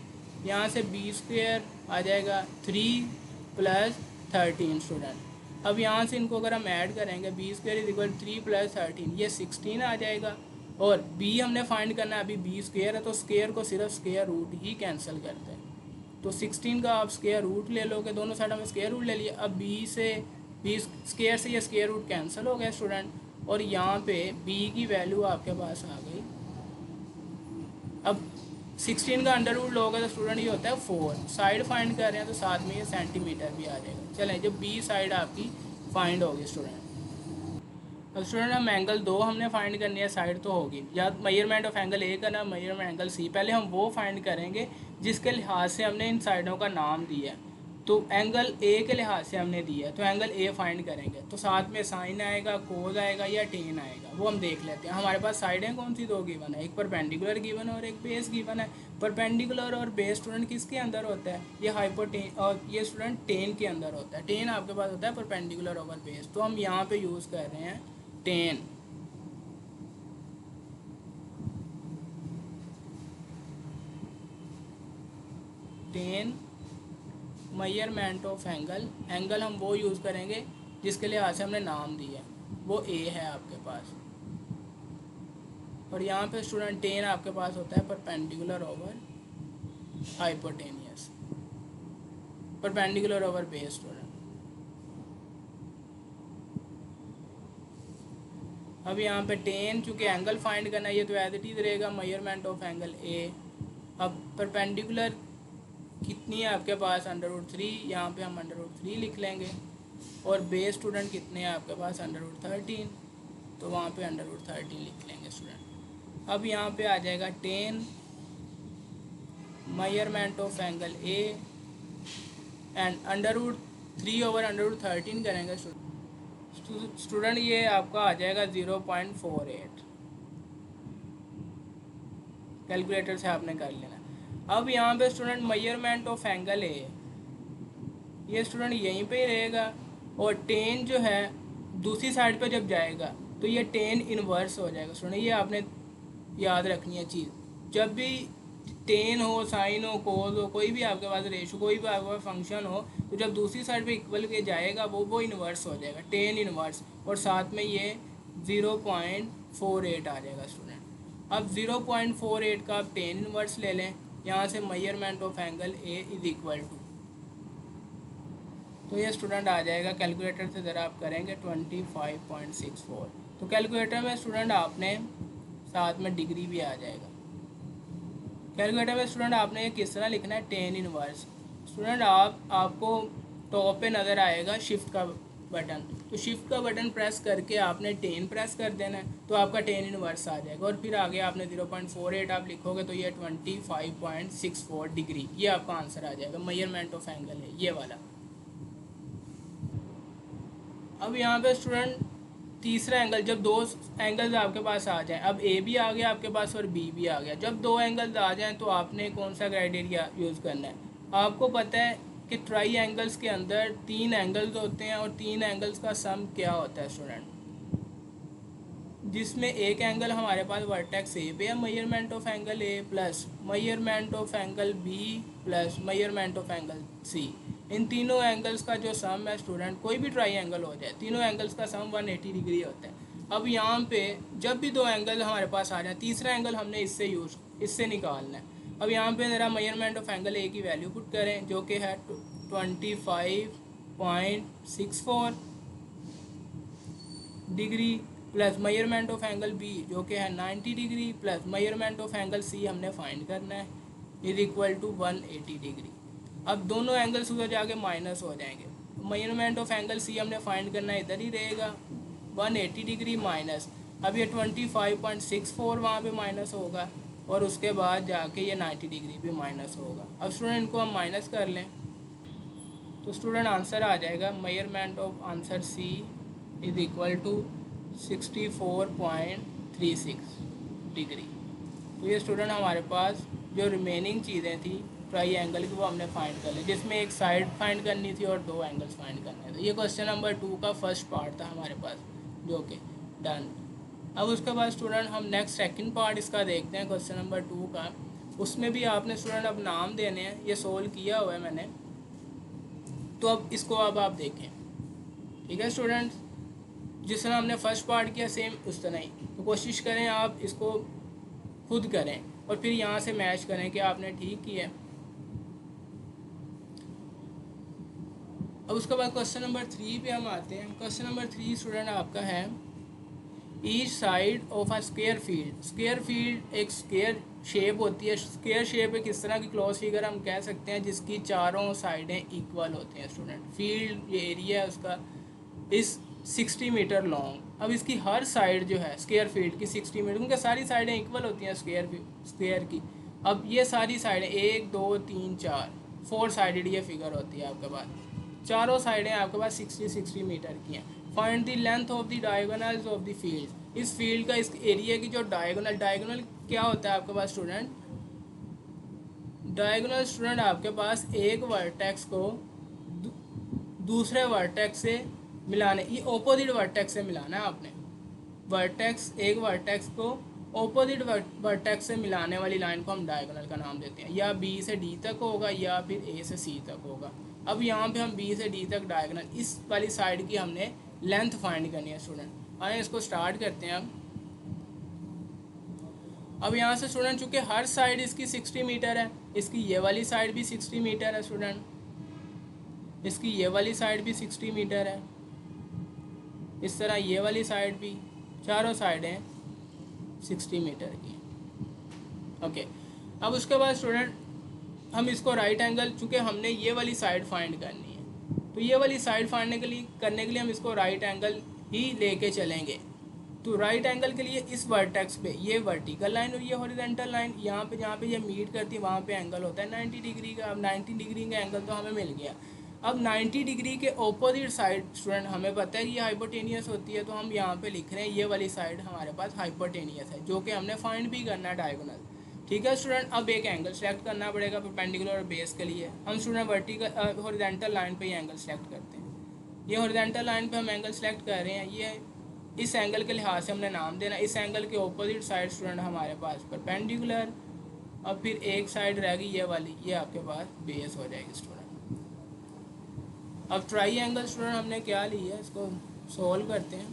यहाँ से बी स्क्वायर आ जाएगा 3 + 13 स्टूडेंट। अब यहाँ से इनको अगर हम ऐड करेंगे, बी स्क्वायर इज इक्वल 3 + 13, ये 16 आ जाएगा, और बी हमने फाइंड करना है, अभी बी स्क्वायर है तो स्क्वायर को सिर्फ स्क्वायर रूट ही कैंसिल करते हैं, तो 16 का आप स्क्वायर रूट ले लोगे, दोनों साइड में स्क्वायर रूट ले लिया। अब बी स्क्वायर से ये स्क्वायर रूट कैंसिल हो गया स्टूडेंट, और यहाँ पे बी की वैल्यू आपके पास आ गई। अब 16 का अंडर रूट लोगे तो स्टूडेंट ये होता है 4, साइड फाइंड कर रहे हैं तो साथ में ये सेंटीमीटर भी आ जाएगा। चलें जब बी साइड आपकी फाइंड होगी स्टूडेंट, अब स्टूडेंट हम एंगल 2 हमने फाइंड करनी है, साइड तो होगी, या मेजरमेंट ऑफ एंगल ए करना, मेजरमेंट एंगल सी, पहले हम वो फाइंड करेंगे जिसके लिहाज से हमने इन साइडों का नाम दिया है, तो एंगल ए के लिहाज से हमने दिया है तो एंगल ए फाइंड करेंगे, तो साथ में साइन आएगा, कोज आएगा या टेन आएगा, वो हम देख लेते हैं। हमारे पास साइडें कौन सी 2 गिवन है, एक परपेंडिकुलर गिवन है और एक बेस गिवन है। परपेंडिकुलर और बेस स्टूडेंट किसके अंदर होता है, ये हाइपोटेन, और ये स्टूडेंट टेन के अंदर होता है। टेन आपके पास होता है परपेंडिकुलर ओवर बेस, तो हम यहाँ पे यूज़ कर रहे हैं ten. Ten measurement of angle, angle हम वो यूज़ करेंगे जिसके लिए आज से हमने नाम दिया है, वो ए है आपके पास, और यहाँ पे स्टूडेंट टेन आपके पास होता है perpendicular over hypotenuse, perpendicular over base student. अब यहाँ पे टेन चूँकि एंगल फाइंड करना है, ये तो एज इट इज़ रहेगा मेजरमेंट ऑफ एंगल ए। अब परपेंडिकुलर कितनी है आपके पास, √3, यहाँ पे हम √3 लिख लेंगे, और बेस स्टूडेंट कितने हैं आपके पास √13, तो वहाँ पे √13 लिख लेंगे स्टूडेंट। अब यहाँ पे आ जाएगा 10 measurement of angle A and √3/√13 करेंगे स्टूडेंट, ये आपका आ जाएगा 0.48, कैलकुलेटर से आपने कर लेना। अब यहाँ पे स्टूडेंट मेजरमेंट ऑफ एंगल ए, ये स्टूडेंट यहीं पे ही रहेगा, और टेन जो है दूसरी साइड पे जब जाएगा तो ये टेन इनवर्स हो जाएगा स्टूडेंट, ये आपने याद रखनी है चीज़। जब भी टेन हो, साइन हो, कोस हो, कोई भी आपके पास रेशो, कोई भी आपके पास फंक्शन हो, तो जब दूसरी साइड पे इक्वल के जाएगा वो इन्वर्स हो जाएगा, टेन इन्वर्स, और साथ में ये 0.48 आ जाएगा स्टूडेंट। अब 0.48 का आप टेन इन्वर्स ले लें, यहाँ से measurement of angle A is equal to, तो ये स्टूडेंट आ जाएगा, कैलकुलेटर से ज़रा आप करेंगे 25.64, तो कैलकुलेटर में स्टूडेंट आपने साथ में डिग्री भी आ जाएगा। कैलकुलेटर में स्टूडेंट आपने ये किस तरह लिखना है, टेन इनवर्स। स्टूडेंट आपको टॉप पे नज़र आएगा शिफ्ट का बटन, तो शिफ्ट का बटन प्रेस करके आपने टेन प्रेस कर देना है, तो आपका टेन इनवर्स आ जाएगा, और फिर आगे आपने 0.48 आप लिखोगे तो ये 25.64 डिग्री, ये आपका आंसर आ जाएगा। मेजरमेंट ऑफ एंगल है ये वाला। अब यहाँ पे स्टूडेंट तीसरा एंगल, जब दो एंगल्स आपके पास आ जाएं, अब ए भी आ गया आपके पास और बी भी आ गया, जब दो एंगल्स आ जाएं तो आपने कौन सा क्राइटेरिया यूज़ करना है। आपको पता है कि ट्राई एंगल्स के अंदर तीन एंगल्स होते हैं और तीन एंगल्स का सम क्या होता है स्टूडेंट, जिसमें एक एंगल हमारे पास वर्टेक्स ए पे है, measurement of angle A plus measurement of angle B plus measurement of angle C. इन तीनों एंगल्स का जो सम है स्टूडेंट, कोई भी ट्राई एंगल हो जाए, तीनों एंगल्स का सम 180 डिग्री होता है। अब यहाँ पे जब भी दो एंगल हमारे पास आ जाए, तीसरा एंगल हमने इससे निकालना है। अब यहाँ पे ज़रा मेजरमेंट ऑफ एंगल ए की वैल्यू पुट करें, जो कि है 25.64 degree plus measurement of angle B जो कि है 90 degree plus measurement of angle C हमने फाइंड करना है, इज इक्वल टू 180 डिग्री। अब दोनों एंगल्स उधर जाके माइनस हो जाएंगे। मेजरमेंट ऑफ एंगल सी हमने फाइंड करना है, इधर ही रहेगा 180 डिग्री माइनस, अब ये 25.64 वहाँ पे माइनस होगा और उसके बाद जाके ये 90 डिग्री भी माइनस होगा। अब स्टूडेंट इनको हम माइनस कर लें तो स्टूडेंट आंसर आ जाएगा, measurement of answer C is equal to 64.36 degree. तो ये स्टूडेंट हमारे पास जो रिमेनिंग चीज़ें थी ट्राई एंगल की वो हमने फाइंड कर ली, जिसमें एक साइड फाइंड करनी थी और दो एंगल्स फाइंड करने थे। ये क्वेश्चन नंबर 2 का फर्स्ट पार्ट था हमारे पास, जो कि डन। अब उसके बाद स्टूडेंट हम नेक्स्ट सेकंड पार्ट इसका देखते हैं क्वेश्चन नंबर 2 का। उसमें भी आपने स्टूडेंट अब नाम देने हैं, ये सोल्व किया हुआ है मैंने, तो अब इसको अब आप देखें, ठीक है स्टूडेंट्स। जिस तरह हमने फर्स्ट पार्ट किया सेम उस तरह ही, तो कोशिश करें आप इसको खुद करें और फिर यहाँ से मैच करें कि आपने ठीक किया। अब उसके बाद क्वेश्चन नंबर 3 पे हम आते हैं। क्वेश्चन नंबर 3 स्टूडेंट आपका है, each side of a square field. Square field एक स्क्वायर शेप होती है। स्क्वायर शेप एक इस तरह की क्लोज फिगर हम कह सकते हैं जिसकी चारों साइडें इक्वल होती हैं स्टूडेंट। फील्ड ये एरिया है उसका इस 60 मीटर लॉन्ग। अब इसकी हर साइड जो है स्क्वायर फील्ड की 60 मीटर, क्योंकि सारी साइडें इक्वल होती हैं स्क्वायर की। अब ये सारी साइडें 1 2 3 4 4 साइडेड ये फिगर होती है आपके पास, चारों साइडें आपके पास 60 मीटर की हैं। Find the length of the diagonals of the field. इस फील्ड का, इस एरिया की जो डायगोनल क्या होता है आपके पास स्टूडेंट, डायगोनल स्टूडेंट आपके पास एक वर्टेक्स को दूसरे वर्टेक्स से मिलाने, ये ओपोजिट वर्टेक्स से मिलाना है आपने। वर्टेक्स, एक वर्टेक्स को ओपोजिट वर्टेक्स से मिलाने वाली लाइन को हम डायगोनल का नाम देते हैं। या बी से डी तक होगा या फिर ए से सी तक होगा। अब यहाँ पे हम बी से डी तक डायगोनल, इस वाली साइड की हमने लेंथ फाइंड करनी है स्टूडेंट। आइए इसको स्टार्ट करते हैं। अब यहाँ से स्टूडेंट चूँकि हर साइड इसकी 60 मीटर है, इसकी ये वाली साइड भी 60 मीटर है स्टूडेंट, इसकी ये वाली साइड भी 60 मीटर है, इस तरह ये वाली साइड भी, चारों साइडें 60 मीटर की। ओके, अब उसके बाद स्टूडेंट हम इसको राइट एंगल, चूँकि हमने ये वाली साइड फाइंड करनी है तो ये वाली साइड फाइंड करने के लिए हम इसको राइट एंगल ही लेके चलेंगे। तो राइट एंगल के लिए इस वर्टेक्स पे ये वर्टिकल लाइन और ये हॉरिजॉन्टल लाइन, यहाँ पे जहाँ पे ये मीट करती है वहाँ पे एंगल होता है 90 डिग्री का। अब 90 डिग्री का एंगल तो हमें मिल गया। अब 90 डिग्री के ऑपोजिट साइड स्टूडेंट हमें पता है कि ये हाइपोटेनियस होती है, तो हम यहाँ पे लिख रहे हैं ये वाली साइड हमारे पास हाइपोटेनियस है, जो कि हमने फाइंड भी करना है डायगोनल। ठीक है स्टूडेंट, अब एक एंगल सेलेक्ट करना पड़ेगा परपेंडिकुलर और बेस के लिए। हम स्टूडेंट वर्टिकल हॉरिजॉन्टल लाइन पे ही एंगल सेलेक्ट करते हैं। ये हॉरिजॉन्टल लाइन पे हम एंगल सेलेक्ट कर रहे हैं, ये इस एंगल के लिहाज से हमने नाम देना। इस एंगल के ऑपोजिट साइड स्टूडेंट हमारे पास परपेंडिकुलर, और फिर एक साइड रहेगी ये वाली, ये आपके पास बेस हो जाएगी स्टूडेंट। अब ट्राई एंगल स्टूडेंट हमने क्या लिया है, इसको सोल्व करते हैं।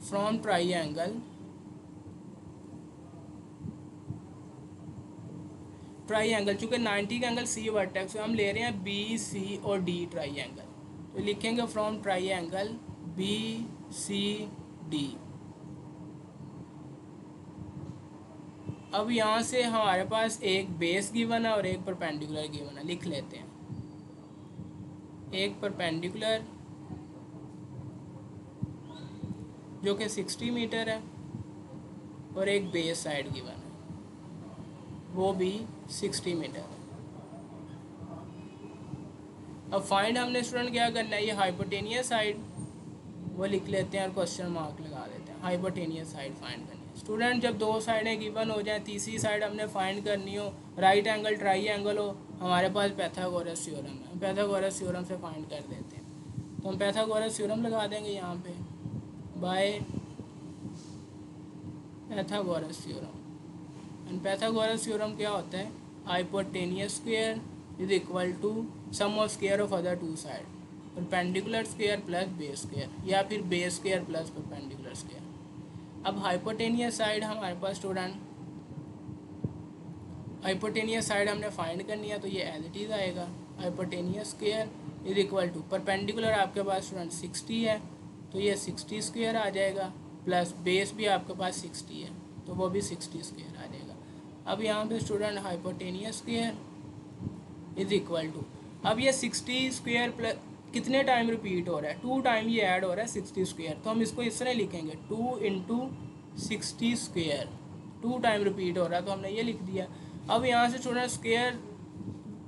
From try angle, try angle चूँकि 90 का एंगल सी वर्टेक्स, हम ले रहे हैं बी सी और डी ट्राई एंगल, तो लिखेंगे from triangle B C D. अब यहाँ से हमारे पास एक बेस गिवन है और एक परपेंडिकुलर गिवन है, लिख लेते हैं। एक परपेंडिकुलर जो कि 60 मीटर है और एक बेस साइड गिवन है वो भी 60 मीटर है। अब फाइंड हमने स्टूडेंट क्या करना है, ये हाइपोटेनियस साइड वो लिख लेते हैं और क्वेश्चन मार्क लगा देते हैं, हाइपोटेनियस साइड फाइंड करनी है। स्टूडेंट जब दो साइडें गिवन हो जाए, तीसरी साइड हमने फाइंड करनी हो, राइट एंगल ट्राई हो, हमारे पास पैथागोरस थ्योरम है, पैथागोरस थ्योरम से फाइंड कर देते हैं। तो हम पैथागोरस थ्योरम लगा देंगे यहाँ पे, by Pythagoras theorem. And Pythagoras theorem क्या होता है, hypotenuse square is equal to sum of square of other two side, perpendicular square plus base square, या फिर base square plus perpendicular square. अब हाइपोटेनियस साइड हमारे पास स्टूडेंट, हाइपोटेनियस साइड हमने find करनी है, तो ये एज इट इज़ आएगा, hypotenuse square is equal to perpendicular आपके पास स्टूडेंट 60 है, तो ये 60 स्क्वायर आ जाएगा, प्लस बेस भी आपके पास 60 है, तो वो भी 60 स्क्वायर आ जाएगा। अब यहाँ पे student hypotenuse square is equal to, अब ये 60 स्क्वायर प्लस कितने टाइम रिपीट हो रहा है, 2 टाइम ये ऐड हो रहा है 60 स्क्वायर, तो हम इसको इस तरह लिखेंगे 2 इंटू 60 स्क्वायर, 2 टाइम रिपीट हो रहा है तो हमने ये लिख दिया। अब यहाँ से स्टूडेंट स्क्वायर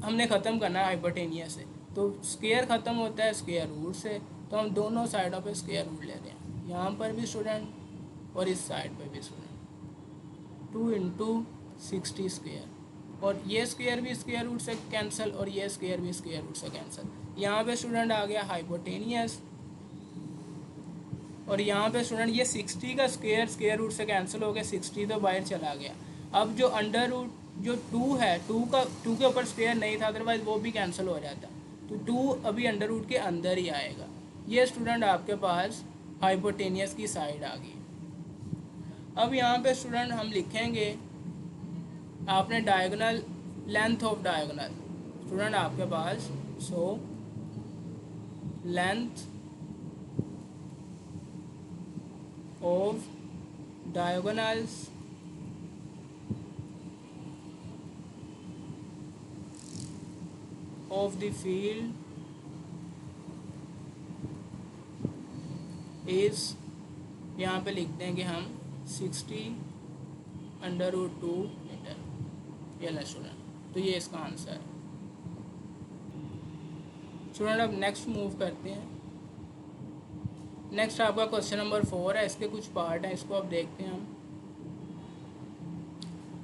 हमने ख़त्म करना है हाइपोटेनियस से, तो स्क्वायर ख़त्म होता है स्क्वायर रूट से, तो हम दोनों साइडों पे स्क्वायर रूट ले रहे हैं, यहाँ पर भी स्टूडेंट और इस साइड पे भी स्टूडेंट, 2 इंटू 60 स्क्वायर, और ये स्क्वायर भी स्क्वायर रूट से कैंसिल और ये स्क्वायर भी स्क्वायर रूट से कैंसिल। यहाँ पे स्टूडेंट आ गया हाइपोटेनियस, और यहाँ पे स्टूडेंट ये 60 का स्क्वायर रूट से कैंसिल हो गया, 60 तो बाहर चला गया। अब जो अंडर रूट जो 2 है, 2 के ऊपर स्क्वायर नहीं था, अदरवाइज वो भी कैंसिल हो जाता, तो 2 अभी अंडर रूट के अंदर ही आएगा। ये स्टूडेंट आपके पास हाइपोटेनियस की साइड आ गई। अब यहाँ पे स्टूडेंट हम लिखेंगे, आपने diagonal length of diagonal, student आपके पास so length of diagonals of the field is, यहाँ पे लिख देंगे हम 60√2 मीटर, ये ना स्टूडेंट, तो ये इसका आंसर है। स्टूडेंट अब नेक्स्ट मूव करते हैं। नेक्स्ट आपका क्वेश्चन नंबर 4 है, इसके कुछ पार्ट हैं, इसको अब देखते हैं हम।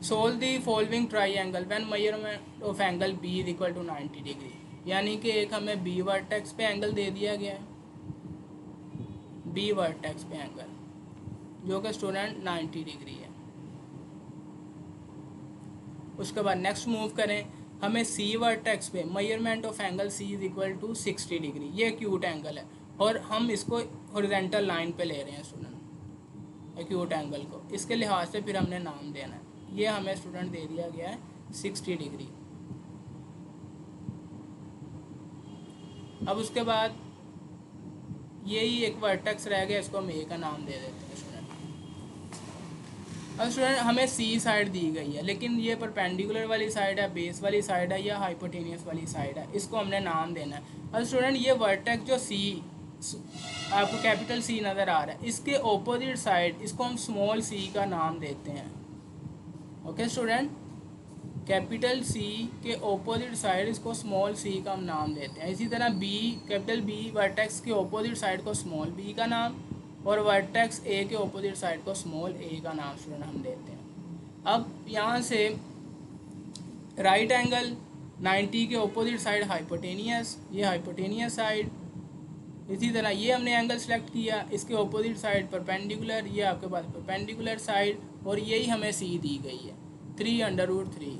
Solve the following triangle when measurement of angle B is equal to 90 degree, यानी कि एक हमें बी वर्टेक्स पे एंगल दे दिया गया है, बी वर्टेक्स पे एंगल जो कि स्टूडेंट 90 डिग्री है। उसके बाद नेक्स्ट मूव करें, हमें सी वर्टेक्स पे measurement of angle C is equal to 60 degree, ये एक्यूट एंगल है और हम इसको हॉरिजॉन्टल लाइन पे ले रहे हैं स्टूडेंट एक्यूट एंगल को, इसके लिहाज से फिर हमने नाम देना है। ये हमें स्टूडेंट दे दिया गया है 60 डिग्री। अब उसके बाद यही एक वर्टेक्स रह गया, इसको हम ए का नाम दे देते हैं स्टूडेंट। अब स्टूडेंट हमें सी साइड दी गई है, लेकिन ये परपेंडिकुलर वाली साइड है, बेस वाली साइड है या हाइपोटेनियस वाली साइड है, इसको हमने नाम देना है। अब स्टूडेंट ये वर्टेक्स जो सी आपको कैपिटल सी नज़र आ रहा है, इसके ऑपोजिट साइड इसको हम स्मॉल सी का नाम देते हैं। ओके स्टूडेंट, कैपिटल सी के ऑपोजिट साइड इसको स्मॉल सी का हम नाम देते हैं। इसी तरह बी, कैपिटल बी वर्टेक्स के ऑपोजिट साइड को स्मॉल बी का नाम, और वर्टेक्स ए के ऑपोजिट साइड को स्मॉल ए का नाम स्टूडेंट हम देते हैं। अब यहाँ से राइट एंगल 90 के ऑपोजिट साइड हाइपोटेनियस, ये हाइपोटेनियस साइड। इसी तरह ये हमने एंगल सेलेक्ट किया, इसके ऑपोजिट साइड परपेंडिकुलर, ये आपके पास परपेंडिकुलर साइड, और यही हमें सी दी गई है 3√3,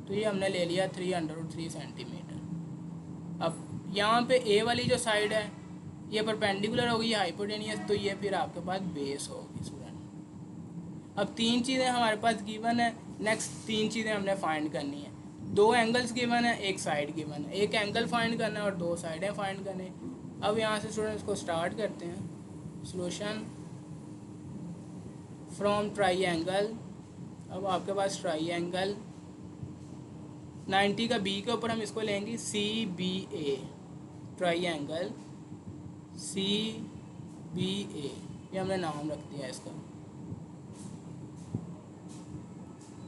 तो ये हमने ले लिया 3√3 सेंटीमीटर। अब यहाँ पे ए वाली जो साइड है ये परपेंडिकुलर होगी, ये हाइपोटेनियस, तो ये फिर आपके पास बेस होगी स्टूडेंट। अब 3 चीज़ें हमारे पास गिवन है, नेक्स्ट 3 चीज़ें हमने फाइंड करनी है। 2 एंगल्स गिवन है, एक साइड गिवन है, एक एंगल फाइंड करना है और 2 साइडें फाइंड करनी। अब यहाँ से स्टूडेंट्स को स्टार्ट करते हैं। सॉल्यूशन फ्रॉम ट्राइंगल, अब आपके पास ट्राइंगल 90 का बी के ऊपर हम इसको लेंगे CBA, ट्राइंगल CBA, ये हमने नाम रख दिया इसका।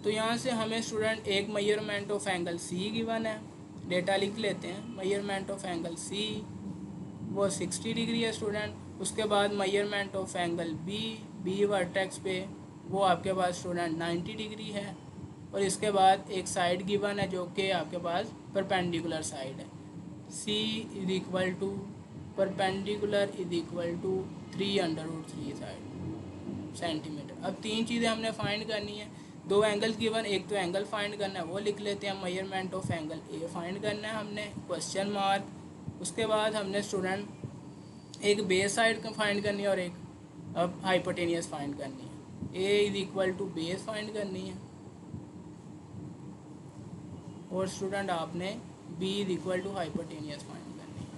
तो यहाँ से हमें स्टूडेंट एक measurement of angle C given है, डेटा लिख लेते हैं। मेजरमेंट ऑफ एंगल सी वो 60 डिग्री है स्टूडेंट। उसके बाद measurement of angle B vertex पे वो आपके पास स्टूडेंट 90 डिग्री है। और इसके बाद एक साइड गिवन है जो कि आपके पास परपेंडिकुलर साइड है। C is equal to perpendicular is equal to 3/3 side centimetre. अब तीन चीज़ें हमने फाइंड करनी है। दो एंगल गिवन, एक तो एंगल फाइंड करना है वो लिख लेते हैं। Measurement of angle A find करना है हमने, क्वेश्चन मार्क। उसके बाद हमने स्टूडेंट एक बेस साइड का फाइंड करनी है और एक अब हाइपोटेनियस फाइंड करनी है। A is equal to base find करनी है और स्टूडेंट आपने B is equal to hypotenuse find करनी है।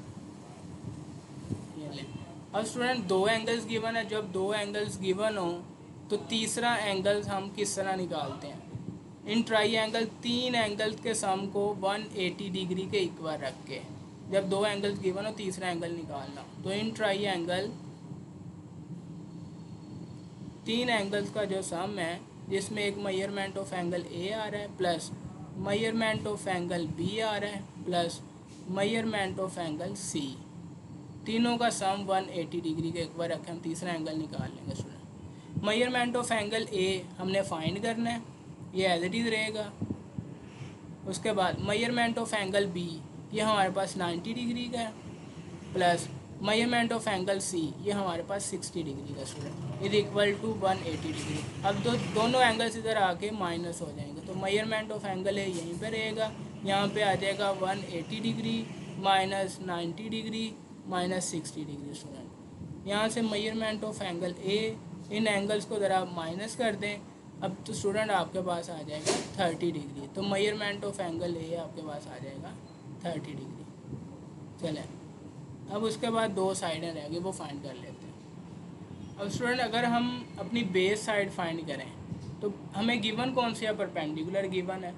ये लें। अब स्टूडेंट दो एंगल्स गिवन है। जब दो एंगल्स गिवन हो तो तीसरा एंगल हम किस तरह निकालते हैं। इन ट्राई तीन एंगल्स के सम को 180 डिग्री के इक्वल रख के जब दो एंगल्स गिवन हो तीसरा एंगल निकालना। तो इन ट्राई तीन एंगल्स का जो सम है जिसमें एक मेजरमेंट ऑफ एंगल ए आ रहा है plus measurement of angle B आ रहा है plus measurement of angle C, तीनों का सम 180 डिग्री के इक्वल रखें हम तीसरा एंगल निकाल लेंगे student. Measurement of angle A हमने फाइंड करना है, ये एज इट इज़ रहेगा। उसके बाद मेजरमेंट ऑफ एंगल बी ये हमारे पास 90 डिग्री का है plus measurement of angle C ये हमारे पास 60 डिग्री का student is equal to 180 degree. अब दोनों एंगल्स इधर आके माइनस हो जाएंगे तो मेजरमेंट ऑफ एंगल ए यहीं पे रहेगा, यहाँ पे आ जाएगा 180 degree minus 90 degree minus 60 degree student. यहाँ से measurement of angle A, in angles को ज़रा माइनस कर दें। अब तो स्टूडेंट आपके पास आ जाएगा 30 डिग्री। तो मेजरमेंट ऑफ एंगल ए आपके पास आ जाएगा 30 डिग्री। चलें, अब उसके बाद दो साइडें रहेंगी वो फाइंड कर लेते हैं। अब स्टूडेंट अगर हम अपनी बेस साइड फाइंड करें तो हमें गिवन कौन सी है, परपेंडिकुलर गिवन है।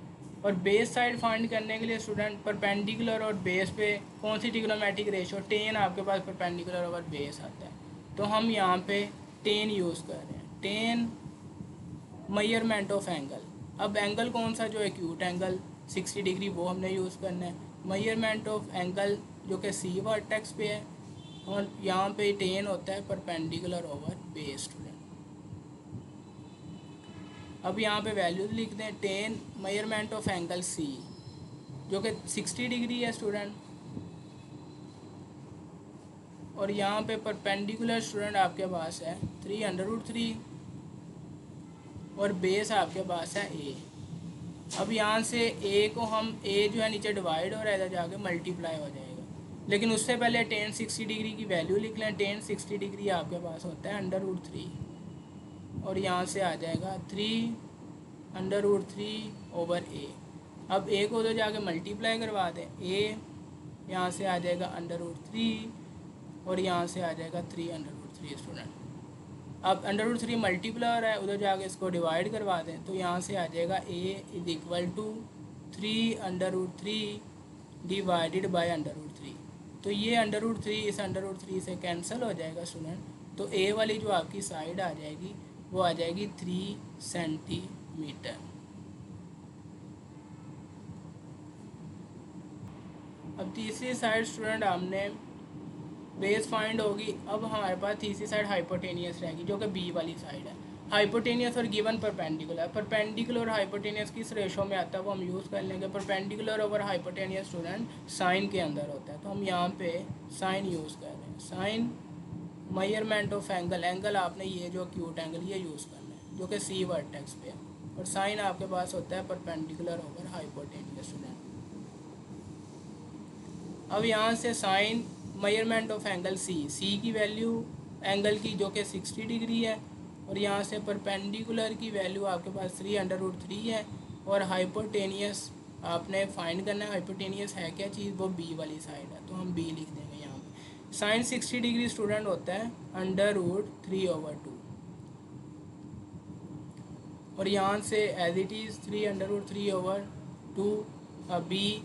और बेस साइड फाइंड करने के लिए स्टूडेंट परपेंडिकुलर और बेस पे कौन सी ट्रिग्नोमेट्रिक रेशियो, टेन आपके पास परपेंडिकुलर ओवर बेस आता है। तो हम यहाँ पे टेन यूज़ कर रहे हैं, टेन मेजरमेंट ऑफ एंगल। अब एंगल कौन सा, जो एक्यूट एंगल 60 डिग्री वो हमने यूज़ करना है। मेजरमेंट ऑफ एंगल जो कि सी वर्टेक्स पे है और यहाँ पे टेन होता है परपेंडिकुलर ओवर बेस स्टूडेंट। अब यहाँ पे वैल्यूज लिख दें, tan measurement of angle C जो कि 60 डिग्री है स्टूडेंट और यहाँ पे परपेंडिकुलर स्टूडेंट आपके पास है 3/3 और बेस आपके पास है ए। अब यहाँ से ए को हम, ए जो है नीचे डिवाइड हो रहा है इधर जाके मल्टीप्लाई हो जाएगा, लेकिन उससे पहले टेन 60 डिग्री की वैल्यू लिख लें। टेन 60 डिग्री आपके पास होता है √3 और यहाँ से आ जाएगा 3/3 ओवर ए। अब ए को उधर जाके मल्टीप्लाई करवा दें, ए यहाँ से आ जाएगा √3 और यहाँ से आ जाएगा 3/3 स्टूडेंट। अब √3 मल्टीप्लाई हो रहा है, उधर जाके इसको डिवाइड करवा दें तो यहाँ से आ जाएगा A is equal to 3/3 divided by √3। तो ये √3 इस √3 से कैंसिल हो जाएगा स्टूडेंट। तो ए वाली जो आपकी साइड आ जाएगी वो आ जाएगी 3 सेंटीमीटर। अब तीसरी साइड स्टूडेंट हमने बेस फाइंड होगी। अब हमारे पास तीसरी साइड हाइपोटेनियस रहेगी जो कि बी वाली साइड है। हाइपोटेनियस और गिवन परपेंडिकुलर, परपेंडिकुलर और हाइपोटेनियस किस रेशो में आता है वो हम यूज़ कर लेंगे। Perpendicular over hypotenuse student sine के अंदर होता है, तो हम यहाँ पे साइन यूज़ कर रहे हैं। Sine measurement of angle, angle आपने ये जो एक्यूट एंगल ये यूज़ करना है जो कि सी वर्टेक्स पे है और साइन आपके पास होता है परपेंडिकुलर ओवर हाइपोटेनियस स्टूडेंट। अब यहाँ से sine measurement of angle C की वैल्यू एंगल की जो कि 60 डिग्री है और यहाँ से परपेंडिकुलर की वैल्यू आपके पास 3/3 है और हाइपोटेनियस आपने फाइंड करना है। हाइपोटेनियस है क्या चीज़, वो बी वाली साइड है, तो हम बी लिख देंगे यहाँ पे। साइन 60 डिग्री स्टूडेंट होता है √3/2 और यहाँ से एज इट इज़ 3/3/2 बी।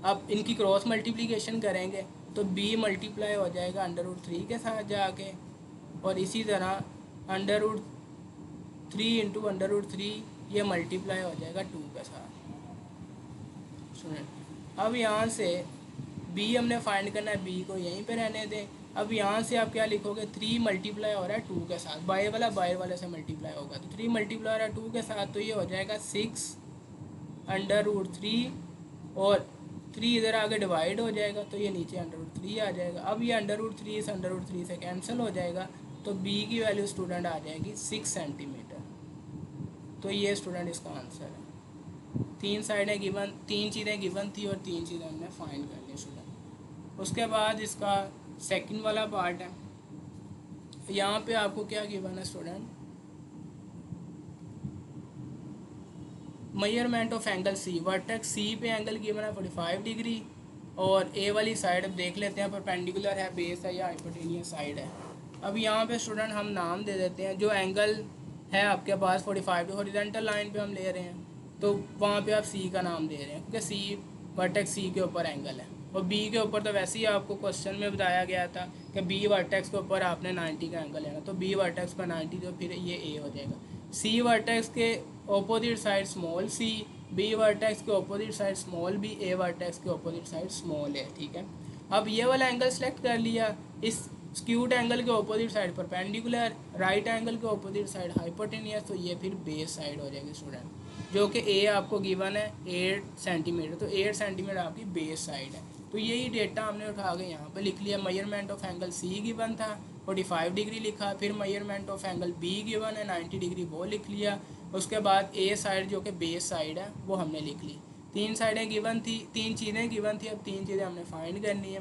अब इनकी क्रॉस मल्टीप्लिकेशन करेंगे तो b मल्टीप्लाई हो जाएगा √3 के साथ जाके और इसी तरह √3 × √3 ये मल्टीप्लाई हो जाएगा 2 के साथ स्टूडेंट। अब यहाँ से बी हमने फाइंड करना है, बी को यहीं पे रहने दें। अब यहाँ से आप क्या लिखोगे, 3 मल्टीप्लाई हो रहा है 2 के साथ, बाय वाले से मल्टीप्लाई होगा, तो 3 मल्टीप्लाई हो रहा है 2 के साथ, तो ये हो जाएगा 6√3 और 3 इधर आगे डिवाइड हो जाएगा, तो ये नीचे √3 आ जाएगा। अब ये √3 इस √3 से कैंसिल हो जाएगा, तो बी की वैल्यू स्टूडेंट आ जाएगी 6 सेंटीमीटर। तो ये स्टूडेंट इसका आंसर है। 3 साइडें गिवन, 3 चीज़ें गिवन थी और 3 चीज़ें हमने फाइंड कर ली स्टूडेंट। उसके बाद इसका सेकंड वाला पार्ट है, यहाँ पे आपको क्या गिवन है student, measurement of angle C, vertex C पे एंगल गिवन है 45 डिग्री, और ए वाली साइड अब देख लेते हैं परपेंडिकुलर है, बेस है या हाइपोटेनियस साइड है। अब यहाँ पे स्टूडेंट हम नाम दे देते हैं, जो एंगल है आपके पास 45 हॉरिजॉन्टल लाइन पे हम ले रहे हैं, तो वहाँ पे आप सी का नाम दे रहे हैं, क्योंकि सी वर्टेक्स सी के ऊपर एंगल है, और बी के ऊपर तो वैसे ही आपको क्वेश्चन में बताया गया था कि बी वर्टेक्स के ऊपर आपने 90 का एंगल लेना, तो बी वर्टेक्स पर 90, तो फिर ये ए हो जाएगा। सी वर्टेक्स के opposite side small C, B vertex के opposite side small b, A vertex के ऑपोजिट साइड स्मॉल ए, ठीक है। अब ये वाला एंगल सेलेक्ट कर लिया, इस स्क्यूड एंगल के opposite side perpendicular, right angle के ऑपोजिट साइड हाइपोटेनियस, तो ये फिर बेस साइड हो जाएगी स्टूडेंट, जो कि ए आपको गिवन है 8 सेंटीमीटर, तो 8 सेंटीमीटर आपकी बेस साइड है। तो यही डेटा हमने उठा के यहाँ पे लिख लिया। Measurement of angle C given था 45 डिग्री लिखा, फिर measurement of angle B given है 90 डिग्री वो लिख लिया, उसके बाद ए साइड जो कि बेस साइड है वो हमने लिख ली। 3 साइडें गिवन थी, 3 चीज़ें गिवन थी, अब 3 चीज़ें हमने फाइंड करनी है।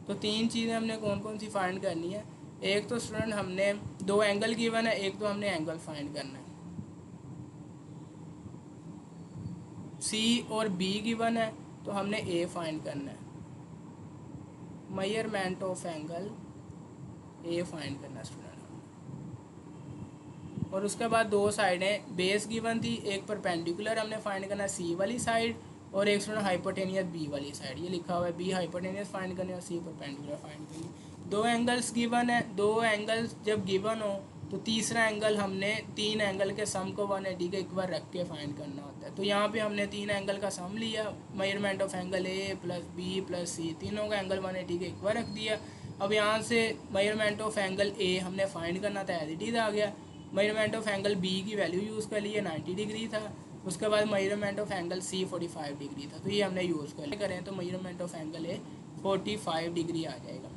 तो 3 चीज़ें हमने कौन कौन सी फाइंड करनी है, एक तो स्टूडेंट हमने 2 एंगल गिवन है, एक तो हमने एंगल फाइंड करना है। सी और बी गिवन है, तो हमने ए फाइंड करना है। Measurement of angle A find करना स्टूडेंट, और उसके बाद 2 साइडें बेस गिवन थी, एक परपेंडिकुलर हमने फाइंड करना सी वाली साइड, और एक स्टूडेंट हाइपोटेनियस बी वाली साइड, ये लिखा हुआ है बी हाइपोटेनियस फाइंड करनी और सी परपेंडिकुलर फाइंड करनी। 2 एंगल्स गिवन है, 2 एंगल्स जब गिवन हो तो तीसरा एंगल हमने 3 एंगल के सम को 180 के इक्वल रख के फाइंड करना होता है। तो यहाँ पे हमने 3 एंगल का सम लिया, measurement of angle A plus B plus C, तीनों का एंगल 180 के इक्वल रख दिया। अब यहाँ से मेजरमेंट ऑफ एंगल ए हमने फाइंड करना था, एज इट इज़ आ गया। मेजरमेंट ऑफ एंगल बी की वैल्यू यूज़ कर लिए, 90 डिग्री था। उसके बाद measurement of angle C 45 degree था, तो ये हमने यूज़ करें तो measurement of angle A 45 degree आ जाएगा।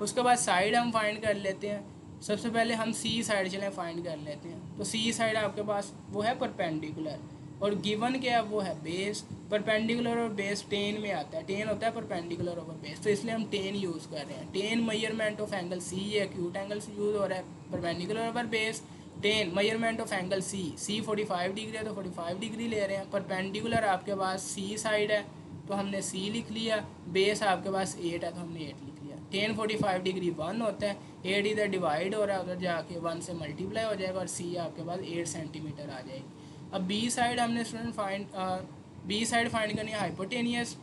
उसके बाद साइड हम फाइंड कर लेते हैं। सबसे पहले हम सी साइड चलें फाइंड कर लेते हैं। तो सी साइड आपके पास वो है परपेंडिकुलर, और गिवन क्या है वो है बेस। परपेंडिकुलर और बेस टेन में आता है, टेन होता है परपेंडिकुलर ओवर बेस, तो इसलिए हम टेन यूज़ कर रहे हैं। Tan measurement of angle C, ये एक्यूट एंगल से यूज़ हो रहा है, perpendicular over base. 10 measurement of angle C 45 degree है, तो 45 डिग्री ले रहे हैं। परपेंडिकुलर आपके पास सी साइड है, तो हमने सी लिख लिया। बेस आपके पास 8 है, तो हमने 8 लिख लिया। 10 45 डिग्री 1 होता है, 8 इधर डिवाइड हो रहा है, उधर जाके 1 से मल्टीप्लाई हो जाएगा, और सी आपके पास 8 सेंटीमीटर आ जाएगी। अब बी साइड हमने स्टूडेंट बी साइड फाइंड करनी है हाइपोटेनियस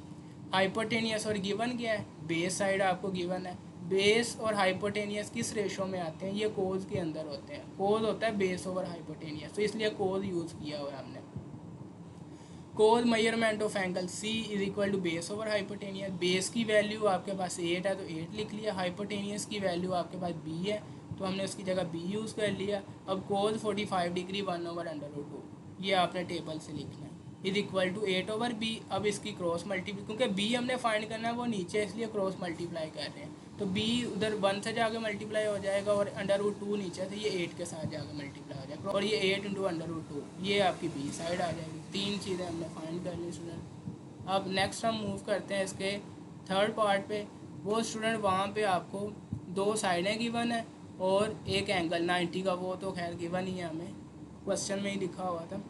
और गिवन क्या है, बेस साइड आपको गिवन है। बेस और हाइपोटेनियस किस रेशो में आते हैं, ये कोज के अंदर होते हैं। कोज होता है बेस ओवर हाइपोटेनियस, तो इसलिए कोज यूज़ किया हुआ है हमने। Cos measurement of angle C is equal to base over hypotenuse. Base की वैल्यू आपके पास 8 है, तो 8 लिख लिया। हाइपोटेनियस की वैल्यू आपके पास बी है, तो हमने उसकी जगह बी यूज़ कर लिया। अब कोज 45 डिग्री 1/√2, ये आपने टेबल से लिखना है, इज इक्वल टू 8/b। अब इसकी क्रॉस मल्टीप्लाई, क्योंकि b हमने फाइंड करना है वो नीचे, इसलिए क्रॉस मल्टीप्लाई कर रहे हैं। तो b उधर 1 से जाके मल्टीप्लाई हो जाएगा, और √2 नीचे से ये 8 के साथ जाके मल्टीप्लाई हो जाएगा, और ये 8 × √2, ये आपकी b साइड आ जाएगी। 3 चीज़ें हमने फाइंड कर ली स्टूडेंट। अब नेक्स्ट हम मूव करते हैं इसके थर्ड पार्ट पे। वो स्टूडेंट वहाँ पे आपको 2 साइडें गिवन है और एक एंगल 90 का, वो तो खैर गिवन ही है, हमें क्वेश्चन में ही लिखा हुआ था,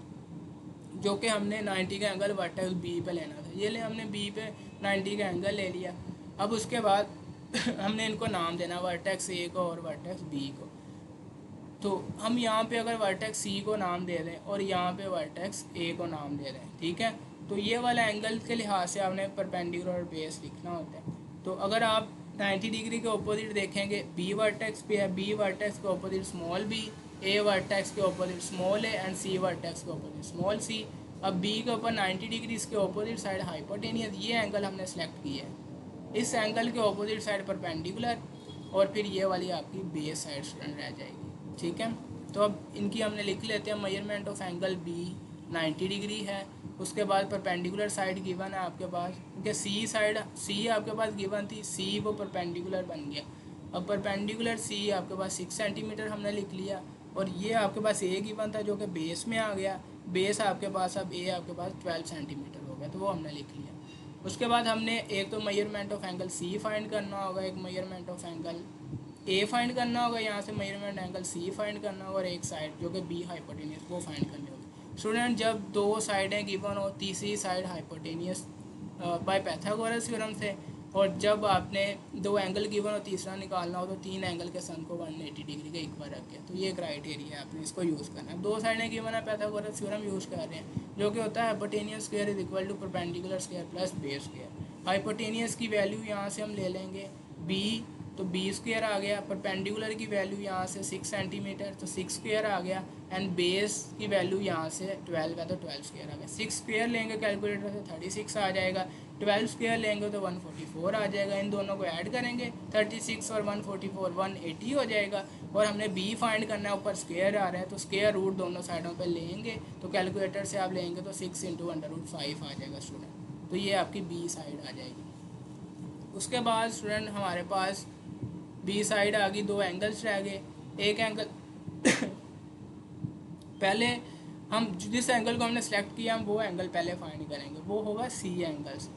जो कि हमने 90 का एंगल वर्टेक्स बी पे लेना था। ये ले हमने बी पे 90 का एंगल ले लिया। अब उसके बाद हमने इनको नाम देना, वर्टेक्स ए को और वर्टेक्स बी को। तो हम यहाँ पे अगर वर्टेक्स सी को नाम दे दें और यहाँ पे वर्टेक्स ए को नाम दे दें, ठीक है, तो ये वाला एंगल के लिहाज से आपने परपेंडिकुलर और बेस लिखना होता है। तो अगर आप 90 डिग्री के ऑपोजिट देखेंगे, बी वर्टेक्स पे है, बी वर्टेक्स के opposite small b, A vertex के opposite small a, and C vertex के ऑपोजिट स्मॉल सी। अब बी के ऊपर 90 डिग्री, इसके ऑपोजिट साइड हाइपोटेनियस, ये एंगल हमने सेलेक्ट किया है। इस एंगल के ऑपोजिट साइड परपेंडिकुलर, और फिर ये वाली आपकी बेस साइड स्टूडेंट रह जाएगी। ठीक है, तो अब इनकी हमने लिख लेते हैं। Measurement of angle B 90 degree है। उसके बाद परपेंडिकुलर साइड गिवन है आपके पास, क्योंकि सी साइड, सी आपके पास गिवन थी, सी वो परपेंडिकुलर बन गया। अब परपेंडिकुलर सी आपके पास 6 सेंटीमीटर हमने लिख लिया, और ये आपके पास ए गिवन था जो कि बेस में आ गया। बेस आपके पास, अब ए आपके पास 12 सेंटीमीटर हो गया, तो वो हमने लिख लिया। उसके बाद हमने एक तो measurement of angle C find करना होगा, एक measurement of angle A find करना होगा, यहाँ से मेजरमेंट एंगल सी फाइंड करना होगा, और एक साइड जो कि बी हाइपोटेनियस वो फाइंड करनी होगी। स्टूडेंट जब दो साइडें गिवन हो, तीसरी side hypotenuse bye Pythagoras theorem से, और जब आपने दो एंगल गिवन हो, तीसरा निकालना हो, तो तीन एंगल के सम को 180 डिग्री का इक्वल रख के, तो ये क्राइटेरिया है, आपने इसको यूज़ करना है। दो साइडें गिवन है, पाइथागोरस थ्योरम यूज़ कर रहे हैं, जो कि होता है hypotenuse square is equal to perpendicular square plus base square. Hypotenuse की वैल्यू यहाँ से हम ले लेंगे बी, तो बी स्क्वायर आ गया। परपेंडिकुलर की वैल्यू यहाँ से 6 सेंटीमीटर, तो 6 स्क्वायर आ गया। एंड बेस की वैल्यू यहाँ से 12 है, तो 12 स्क्वायर आ गया। 6 स्क्वायर लेंगे कैलकुलेटर से 36 आ जाएगा, 12 स्क्वायर लेंगे तो 144 आ जाएगा। इन दोनों को ऐड करेंगे, 36 और 144 180 हो जाएगा। और हमने बी फाइंड करना है, ऊपर स्क्वायर आ रहा है, तो स्क्वायर रूट दोनों साइडों पर लेंगे, तो कैलकुलेटर से आप लेंगे तो 6 × √5 आ जाएगा स्टूडेंट। तो ये आपकी बी साइड आ जाएगी। उसके बाद स्टूडेंट हमारे पास बी साइड आ गई, दो एंगल्स रह गए। एक एंगल पहले हम जिस एंगल को हमने सेलेक्ट किया, हम वो एंगल पहले फाइंड करेंगे, वो होगा सी एंगल्स।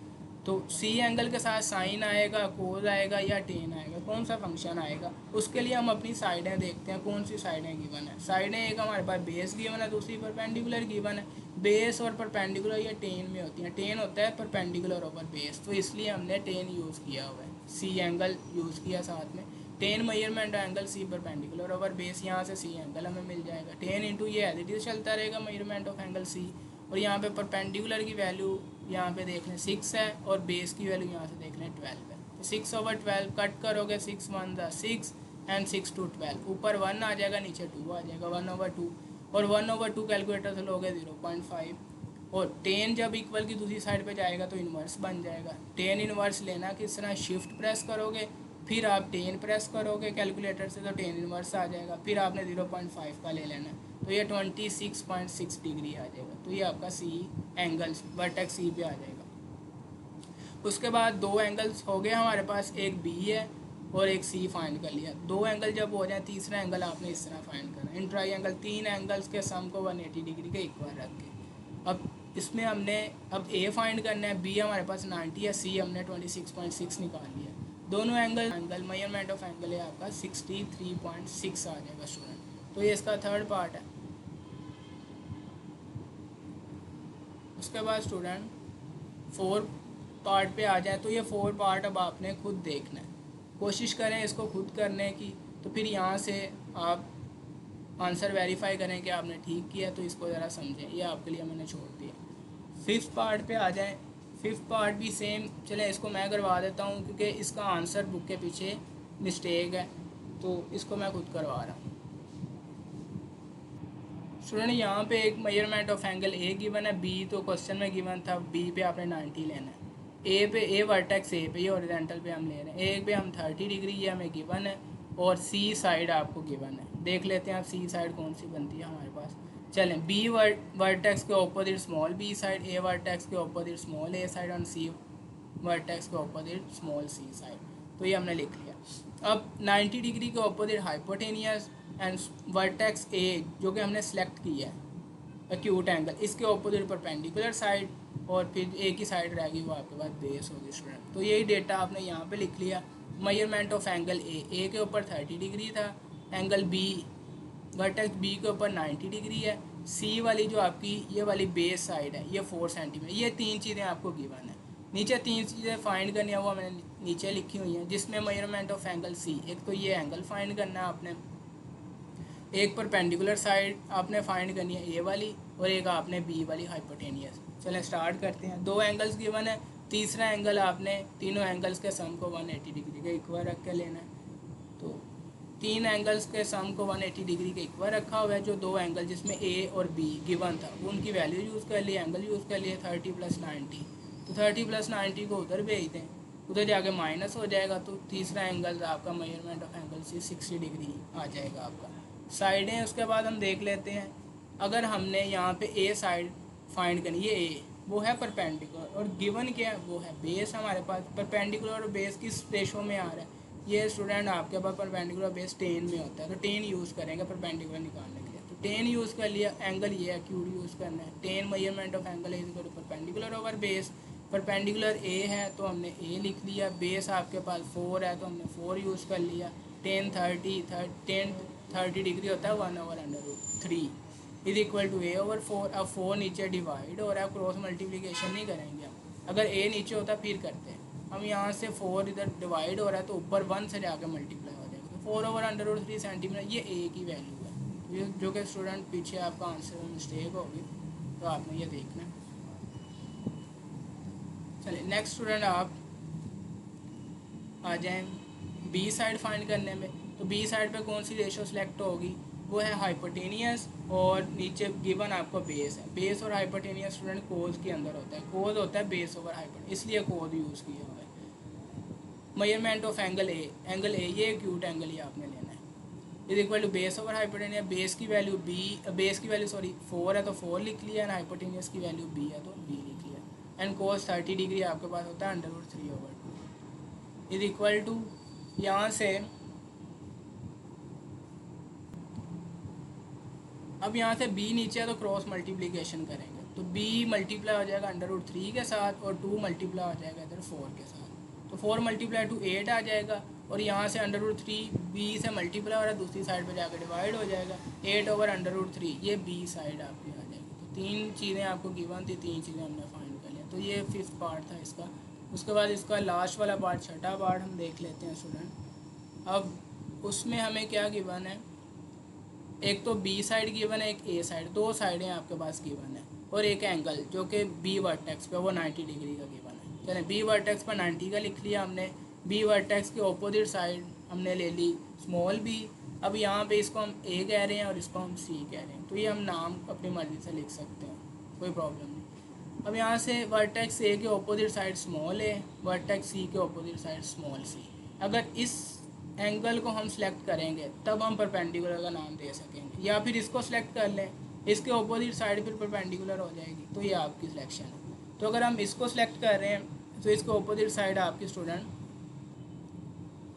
तो सी एंगल के साथ साइन आएगा, कोज आएगा या टेन आएगा, कौन सा फंक्शन आएगा, उसके लिए हम अपनी साइडें देखते हैं, कौन सी साइडें गिवन है। साइडें एक हमारे पास बेस गिवन है, दूसरी परपेंडिकुलर गिवन है। बेस और परपेंडिकुलर ये टेन में होती हैं, टेन होता है परपेंडिकुलर ओवर बेस, तो इसलिए हमने टेन यूज़ किया हुआ है, सी एंगल यूज़ किया साथ में। Tan measurement angle C perpendicular over base, यहाँ से सी एंगल हमें मिल जाएगा। टेन इंटू ये एज इट इज चलता रहेगा मेजरमेंट ऑफ एंगल सी, और यहाँ पे परपेंडिकुलर की वैल्यू यहाँ पे देख लें 6 है, और बेस की वैल्यू यहाँ से देख लें 12 है। तो 6/12 कट करोगे, 6 1 6 एंड 6 2 12, ऊपर 1 आ जाएगा, नीचे 2 आ जाएगा, 1/2, और 1/2 कैलकुलेटर से लोगे 0.5, और 10 जब इक्वल की दूसरी साइड पे जाएगा तो इन्वर्स बन जाएगा। 10 इन्वर्स लेना किस तरह, शिफ्ट प्रेस करोगे, फिर आप 10 प्रेस करोगे कैलकुलेटर से, तो 10 इन्वर्स आ जाएगा, फिर आपने 0.5 का ले लेना है, तो ये 26.6 डिग्री आ जाएगा। तो ये आपका सी एंगल्स वर्टेक्स सी पे आ जाएगा। उसके बाद दो एंगल्स हो गए हमारे पास, एक बी है और एक सी फाइंड कर लिया। दो एंगल जब हो जाए, तीसरा एंगल आपने इस तरह फाइंड करना। इन ट्रायंगल तीन एंगल्स के सम को 180 डिग्री के इक्वल रख के, अब इसमें हमने अब ए फाइंड करना है। बी हमारे पास 90 है, सी हमने 26.6 निकाल लिया। दोनों एंगल मेजरमेंट ऑफ एंगल है आपका 63.6 आ जाएगा स्टूडेंट। तो ये इसका थर्ड पार्ट है। उसके बाद स्टूडेंट 4 पार्ट पे आ जाए, तो ये 4 पार्ट अब आपने खुद देखना है, कोशिश करें इसको खुद करने की, तो फिर यहाँ से आप आंसर वेरीफाई करें कि आपने ठीक किया, तो इसको ज़रा समझें, ये आपके लिए मैंने छोड़ दिया। 5th पार्ट पे आ जाएं। 5th पार्ट भी सेम, चलें इसको मैं करवा देता हूँ, क्योंकि इसका आंसर बुक के पीछे मिस्टेक है, तो इसको मैं खुद करवा रहा हूँ। स्टूडेंट यहाँ पे एक measurement of angle A given है, बी तो क्वेश्चन में गिवन था, बी पे आपने 90 लेना है। ए पे, ए वर्टेक्स ए पे, ये ओरिजेंटल पे हम ले रहे हैं, ए पे हम 30 डिग्री ये हमें गिवन है, और सी साइड आपको गिवन है। देख लेते हैं आप सी साइड कौन सी बनती है हमारे पास। चलें, बी वर्टेक्स के ऑपोजिट स्मॉल बी साइड, ए वर्टेक्स के ऑपोजिट स्मॉल ए साइड, और सी वर्टेक्स के ऑपोजिट स्मॉल सी साइड, तो ये हमने लिख लिया। अब 90 डिग्री के ऑपोजिट हाइपोटेनियस एंड वर्टेक्स ए जो कि हमने सेलेक्ट किया है एक्यूट एंगल, इसके ऑपोजिट परपेंडिकुलर साइड, और फिर ए की साइड रहेगी वो आपके पास बेस होगी स्टूडेंट। तो यही डेटा आपने यहाँ पे लिख लिया। मेजरमेंट ऑफ एंगल ए के ऊपर 30 डिग्री था, एंगल बी वर्टेक्स बी के ऊपर 90 डिग्री है, सी वाली जो आपकी ये वाली बेस साइड है ये 4 सेंटीमीटर। ये तीन चीज़ें आपको गिवन है। नीचे तीन चीज़ें फाइंड करनी है, वो मैंने नीचे लिखी हुई हैं, जिसमें मेजरमेंट ऑफ एंगल सी, एक तो ये एंगल फाइंड करना है आपने, एक परपेंडिकुलर साइड आपने फाइंड करनी है ए वाली, और एक आपने बी वाली हाइपोटेनियस। चलें स्टार्ट करते हैं। दो एंगल्स गिवन है, तीसरा एंगल आपने तीनों एंगल्स के सम को 180 डिग्री के इक्वल रख के लेना है। तो तीन एंगल्स के सम को 180 डिग्री के इक्वल रखा हुआ है। जो दो एंगल जिसमें ए और बी गिवन था वो उनकी वैल्यू यूज़ कर लिए, एंगल यूज़ कर लिए 30 + 90। तो 30 + 90 को उधर भेज दें, उधर जाके माइनस हो जाएगा। तो तीसरा एंगल आपका मेजरमेंट ऑफ एंगल से 60 डिग्री आ जाएगा आपका। साइडें उसके बाद हम देख लेते हैं। अगर हमने यहाँ पे ए साइड फाइंड करनी, ये ए वो है परपेंडिकुलर और गिवन क्या है वो है बेस। हमारे पास परपेंडिकुलर और बेस किस रेशो में आ रहा है, ये स्टूडेंट आपके पास परपेंडिकुलर बेस 10 में होता है। तो 10 यूज़ करेंगे परपेंडिकुलर निकालने के लिए। तो 10 यूज़ कर लिया। एंगल ये एक्यूट यूज़ करना है। 10 measurement of angle is equal to perpendicular over base. Perpendicular A है तो हमने ए लिख लिया। बेस आपके पास 4 है तो हमने 4 यूज़ कर लिया। 10 30 डिग्री होता है 1/√3 is equal to A over 4। अब 4 नीचे डिवाइड और अब क्रॉस मल्टीप्लिकेशन नहीं करेंगे हम। अगर ए नीचे होता फिर करते हैं हम। यहाँ से 4 इधर डिवाइड हो रहा है तो ऊपर 1 से जाकर मल्टीप्लाई हो जाएगा। तो 4/√3 सेंटीमीटर ये ए की वैल्यू है। ये जो कि स्टूडेंट पीछे आपका आंसर में मिस्टेक होगी तो आपने ये देखना है। चलिए नेक्स्ट स्टूडेंट आप आ जाएँ बी साइड फाइंड करने में। तो बी साइड पे कौन सी रेशो सेलेक्ट होगी, वो है हाइपोटेनियस और नीचे गिवन आपको बेस है। बेस और हाइपोटेनियस स्टूडेंट कोज के अंदर होता है। कोज होता है बेस ओवर हाइपोटेनियस, इसलिए कोज यूज़ किया हुआ है। मेजरमेंट ऑफ एंगल ए ये एक्यूट एंगल ही आपने लेना है is equal to base over hypotenuse. Base की वैल्यू 4 है तो 4 लिख लिया एंड हाइपोटेनियस की वैल्यू बी है तो बी लिख लिया। एंड कोस 30 डिग्री आपके पास होता है √3/2 इज इक्वल टू, यहाँ से अब यहाँ से b नीचे है तो क्रॉस मल्टीप्लिकेशन करेंगे तो b मल्टीप्लाई हो जाएगा √3 के साथ और 2 मल्टीप्लाई हो जाएगा इधर 4 के साथ। तो 4 × 2 8 आ जाएगा और यहाँ से √3 b से मल्टीप्लाई हो रहा है, दूसरी साइड पे जाकर डिवाइड हो जाएगा 8/√3। ये b साइड आपकी आ जाएगी। तो तीन चीज़ें आपको गिवन थी, तीन चीज़ें हमने फाइंड कर लिया। तो ये 5th पार्ट था इसका। उसके बाद इसका लास्ट वाला पार्ट, छठा पार्ट हम देख लेते हैं स्टूडेंट। अब उसमें हमें क्या गिवन है, एक तो बी साइड गिवन है, एक ए साइड, दो साइडें आपके पास गिवन है और एक एंगल जो कि बी वर्टेक्स पे वो 90 डिग्री का गिवन है। चलें बी वर्टेक्स पर 90 का लिख लिया हमने। बी वर्टेक्स के ऑपोजिट साइड हमने ले ली स्मॉल बी। अब यहाँ पे इसको हम ए कह रहे हैं और इसको हम सी कह रहे हैं, तो ये हम नाम अपनी मर्ज़ी से लिख सकते हैं, कोई प्रॉब्लम नहीं। अब यहाँ से वर्टेक्स ए के ऑपोजिट साइड स्मॉल ए, वर्टेक्स सी के ऑपोजिट साइड स्मॉल सी। अगर इस एंगल को हम सेलेक्ट करेंगे तब हम परपेंडिकुलर का नाम दे सकेंगे, या फिर इसको सेलेक्ट कर लें, इसके ऑपोजिट साइड फिर परपेंडिकुलर हो जाएगी, तो ये आपकी सिलेक्शन है। तो अगर हम इसको सेलेक्ट कर रहे हैं तो इसके ऑपोजिट साइड आपकी स्टूडेंट,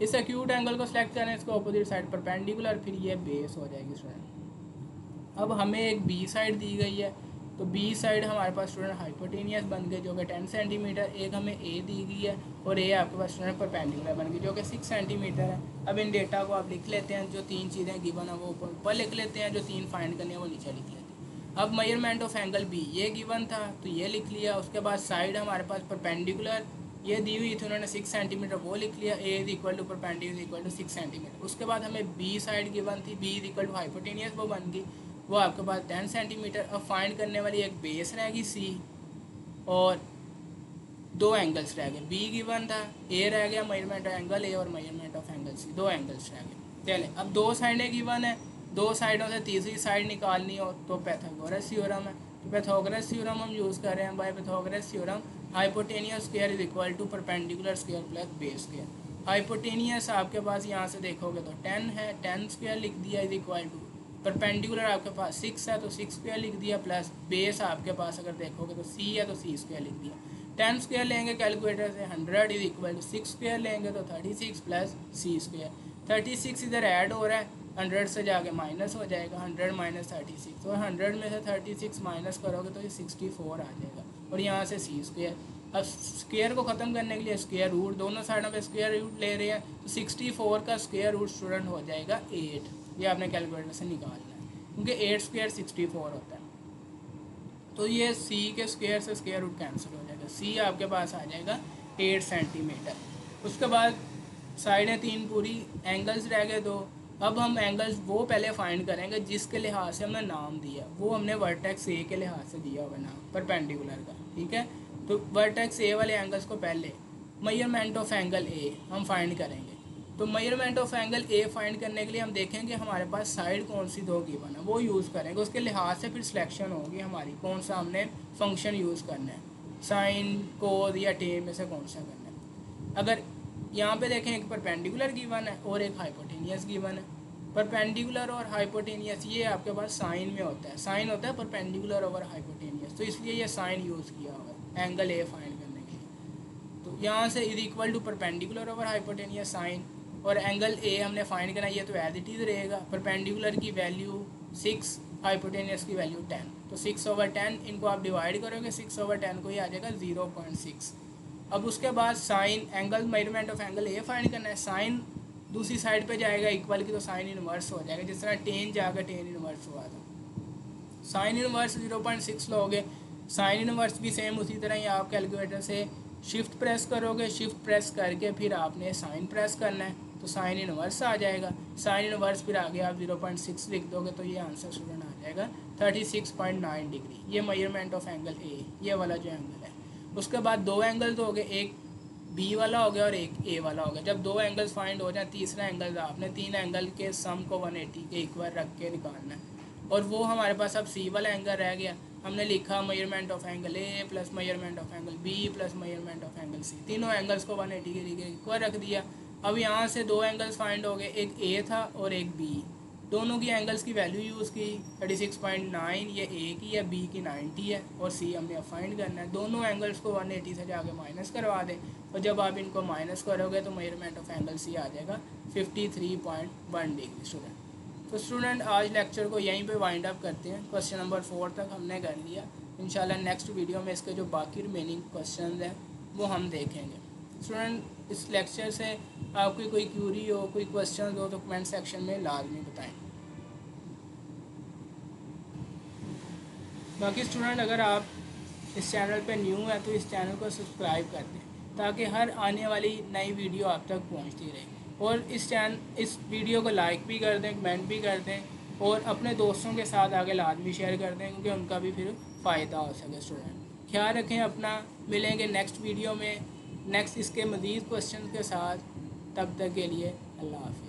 इस एक्यूट एंगल को सेलेक्ट करें, इसको ऑपोजिट साइड परपेंडिकुलर, फिर ये बेस हो जाएगी स्टूडेंट। अब हमें एक बी साइड दी गई है तो बी साइड हमारे पास स्टूडेंट हाइपोटेनियस बन गए जो कि 10 सेंटीमीटर। एक हमें ए दी गई है और ए आपके पास स्टूडेंट परपेंडिकुलर बन गई जो कि 6 सेंटीमीटर है। अब इन डेटा को आप लिख लेते हैं, जो तीन चीज़ें गिवन है वो ऊपर लिख लेते हैं, जो तीन फाइंड करनी है वो नीचे लिख लेते हैं। अब मेजरमेंट ऑफ एंगल बी ये गिवन था तो ये लिख लिया। उसके बाद साइड हमारे पास परपेंडिकुलर ये दी हुई थी उन्होंने 6 सेंटीमीटर, वो लिख लिया। A is equal to perpendicular equal to 6 centimetre. उसके बाद हमें बी साइड गिवन थी, B is equal to hypotenuse, वो बन गई, वो आपके पास 10 सेंटीमीटर। अब फाइंड करने वाली एक बेस रहेगी सी और दो एंगल्स रह गए। बी गिवन था, ए रह गया मेजरमेंट ऑफ एंगल ए और मेजरमेंट ऑफ एंगल सी, दो एंगल्स रह गए। चले अब दो साइडें गिवन है, दो साइडों से तीसरी साइड निकालनी हो तो पाइथागोरस थ्योरम है। तो पाइथागोरस थ्योरम हम यूज़ कर रहे हैं। By Pythagoras theorem hypotenuse square is equal to perpendicular square plus base square. Hypotenuse आपके पास यहाँ से देखोगे तो 10 है, 10 स्क्वायर लिख दिया इज इक्वल टू परपेंडिकुलर आपके पास 6 है तो 6 स्क्वायर लिख दिया, प्लस बेस आपके पास अगर देखोगे तो सी है तो सी स्क्वायर लिख दिया। 10 स्क्वायर लेंगे कैलकुलेटर से 100 इज इक्वल टू 6 स्क्वायर लेंगे तो 36 प्लस सी स्क्वायर। 36 इधर ऐड हो रहा है, 100 से जाके माइनस हो जाएगा, 100 माइनस 36 और 100 में से 36 माइनस करोगे तो ये 64 आ जाएगा और यहाँ से सी स्क्वायर। अब स्क्वायर को ख़त्म करने के लिए स्क्वायर रूट, दोनों साइडों पे स्क्वायर रूट ले रहे हैं तो 64 का स्क्वायर रूट स्टूडेंट हो जाएगा 8। ये आपने कैलकुलेटर से निकालना है क्योंकि 8 स्क्वायर 64 होता है। तो ये सी के स्क्वायर से स्क्वायर रूट कैंसिल हो जाएगा, सी आपके पास आ जाएगा 8 सेंटीमीटर। उसके बाद साइडें तीन पूरी, एंगल्स रह गए दो। अब हम एंगल्स वो पहले फाइंड करेंगे जिसके लिहाज से हमने नाम दिया, वो हमने वर्टेक्स ए के लिहाज से दिया हुआ नाम परपेंडिकुलर का, ठीक है। तो वर्टेक्स ए वाले एंगल्स को पहले मेजरमेंट ऑफ एंगल ए हम फाइंड करेंगे। तो measurement of angle A find करने के लिए हम देखेंगे हमारे पास साइड कौन सी दो गिवन है, वो यूज़ करेंगे। उसके लिहाज से फिर सिलेक्शन होगी हमारी, कौन सा हमने फंक्शन यूज़ करना है, साइन, कोस या टेन में से कौन सा करना है। अगर यहाँ पे देखें एक परपेंडिकुलर गिवन है और एक हाइपोटेनियस गिवन है। परपेंडिकुलर और हाइपोटेनियस ये आपके पास साइन में होता है, साइन होता है परपेंडिकुलर ओवर हाइपोटेनियस, तो इसलिए ये साइन यूज़ किया हुआ है एंगल ए फाइंड करने के लिए। तो यहाँ से is equal to perpendicular over hypotenuse sine, और एंगल ए हमने फाइंड करना है, ये तो एज इट इज़ रहेगा। परपेंडिकुलर की वैल्यू 6, हाइपोटेनियस की वैल्यू 10, तो 6/10 इनको आप डिवाइड करोगे, 6/10 को ही आ जाएगा 0.6। अब उसके बाद sine, angle measurement of angle A find करना है, साइन दूसरी साइड पे जाएगा इक्वल की, तो साइन इनवर्स हो जाएगा, जिस तरह टेन जाकर टेन इनवर्स हुआ था। साइन इनवर्स 0.6 लोगे, साइन इनवर्स भी सेम उसी तरह ही आप कैलकुलेटर से शिफ्ट प्रेस करोगे, शिफ्ट प्रेस करके फिर आपने साइन प्रेस करना है, तो साइन इनवर्स आ जाएगा। साइन इनवर्स फिर आगे आप 0.6 लिख दोगे, तो ये आंसर स्टूडेंट आ जाएगा 36.9 डिग्री। ये मेजरमेंट ऑफ एंगल ए, ये वाला जो एंगल है। उसके बाद दो एंगल्स हो गए, एक बी वाला हो गया और एक ए वाला हो गया। जब दो एंगल्स फाइंड हो जाए, तीसरा एंगल आपने तीन एंगल के सम को 180 के इक्वल रख के निकालना है, और वो हमारे पास अब सी वाला एंगल रह गया। हमने लिखा measurement of angle A plus measurement of angle B plus measurement of angle C, तीनों एंगल्स को 180 के इक्वल रख दिया। अब यहाँ से दो एंगल्स फाइंड हो गए, एक ए था और एक बी, दोनों की एंगल्स की वैल्यू यूज़ की 36.9, ये ए की है, बी की 90 है, और सी हमने अब फाइंड करना है। दोनों एंगल्स को 180 से जाके माइनस करवा दें, और जब आप इनको माइनस करोगे तो मेजरमेंट ऑफ एंगल सी आ जाएगा 53.1 डिग्री। स्टूडेंट, तो स्टूडेंट आज लेक्चर को यहीं पे वाइंड अप करते हैं। क्वेश्चन नंबर 4 तक हमने कर लिया। इंशाल्लाह नेक्स्ट वीडियो में इसके जो बाकी रिमेनिंग क्वेश्चन हैं वो हम देखेंगे। स्टूडेंट, इस लेक्चर से आपकी कोई क्यूरी हो, कोई क्वेश्चन हो, तो कमेंट सेक्शन में लाजमी बताएं। बाकी स्टूडेंट, अगर आप इस चैनल पे न्यू हैं तो इस चैनल को सब्सक्राइब कर दें, ताकि हर आने वाली नई वीडियो आप तक पहुंचती रहे। और इस वीडियो को लाइक भी कर दें, कमेंट भी कर दें, और अपने दोस्तों के साथ आगे लाजमी शेयर कर दें, क्योंकि उनका भी फिर फ़ायदा हो सके। स्टूडेंट, ख्याल रखें अपना, मिलेंगे नेक्स्ट वीडियो में नेक्स्ट इसके मज़ीद क्वेश्चन के साथ। तब तक के लिए अल्लाह हाफ़िज़।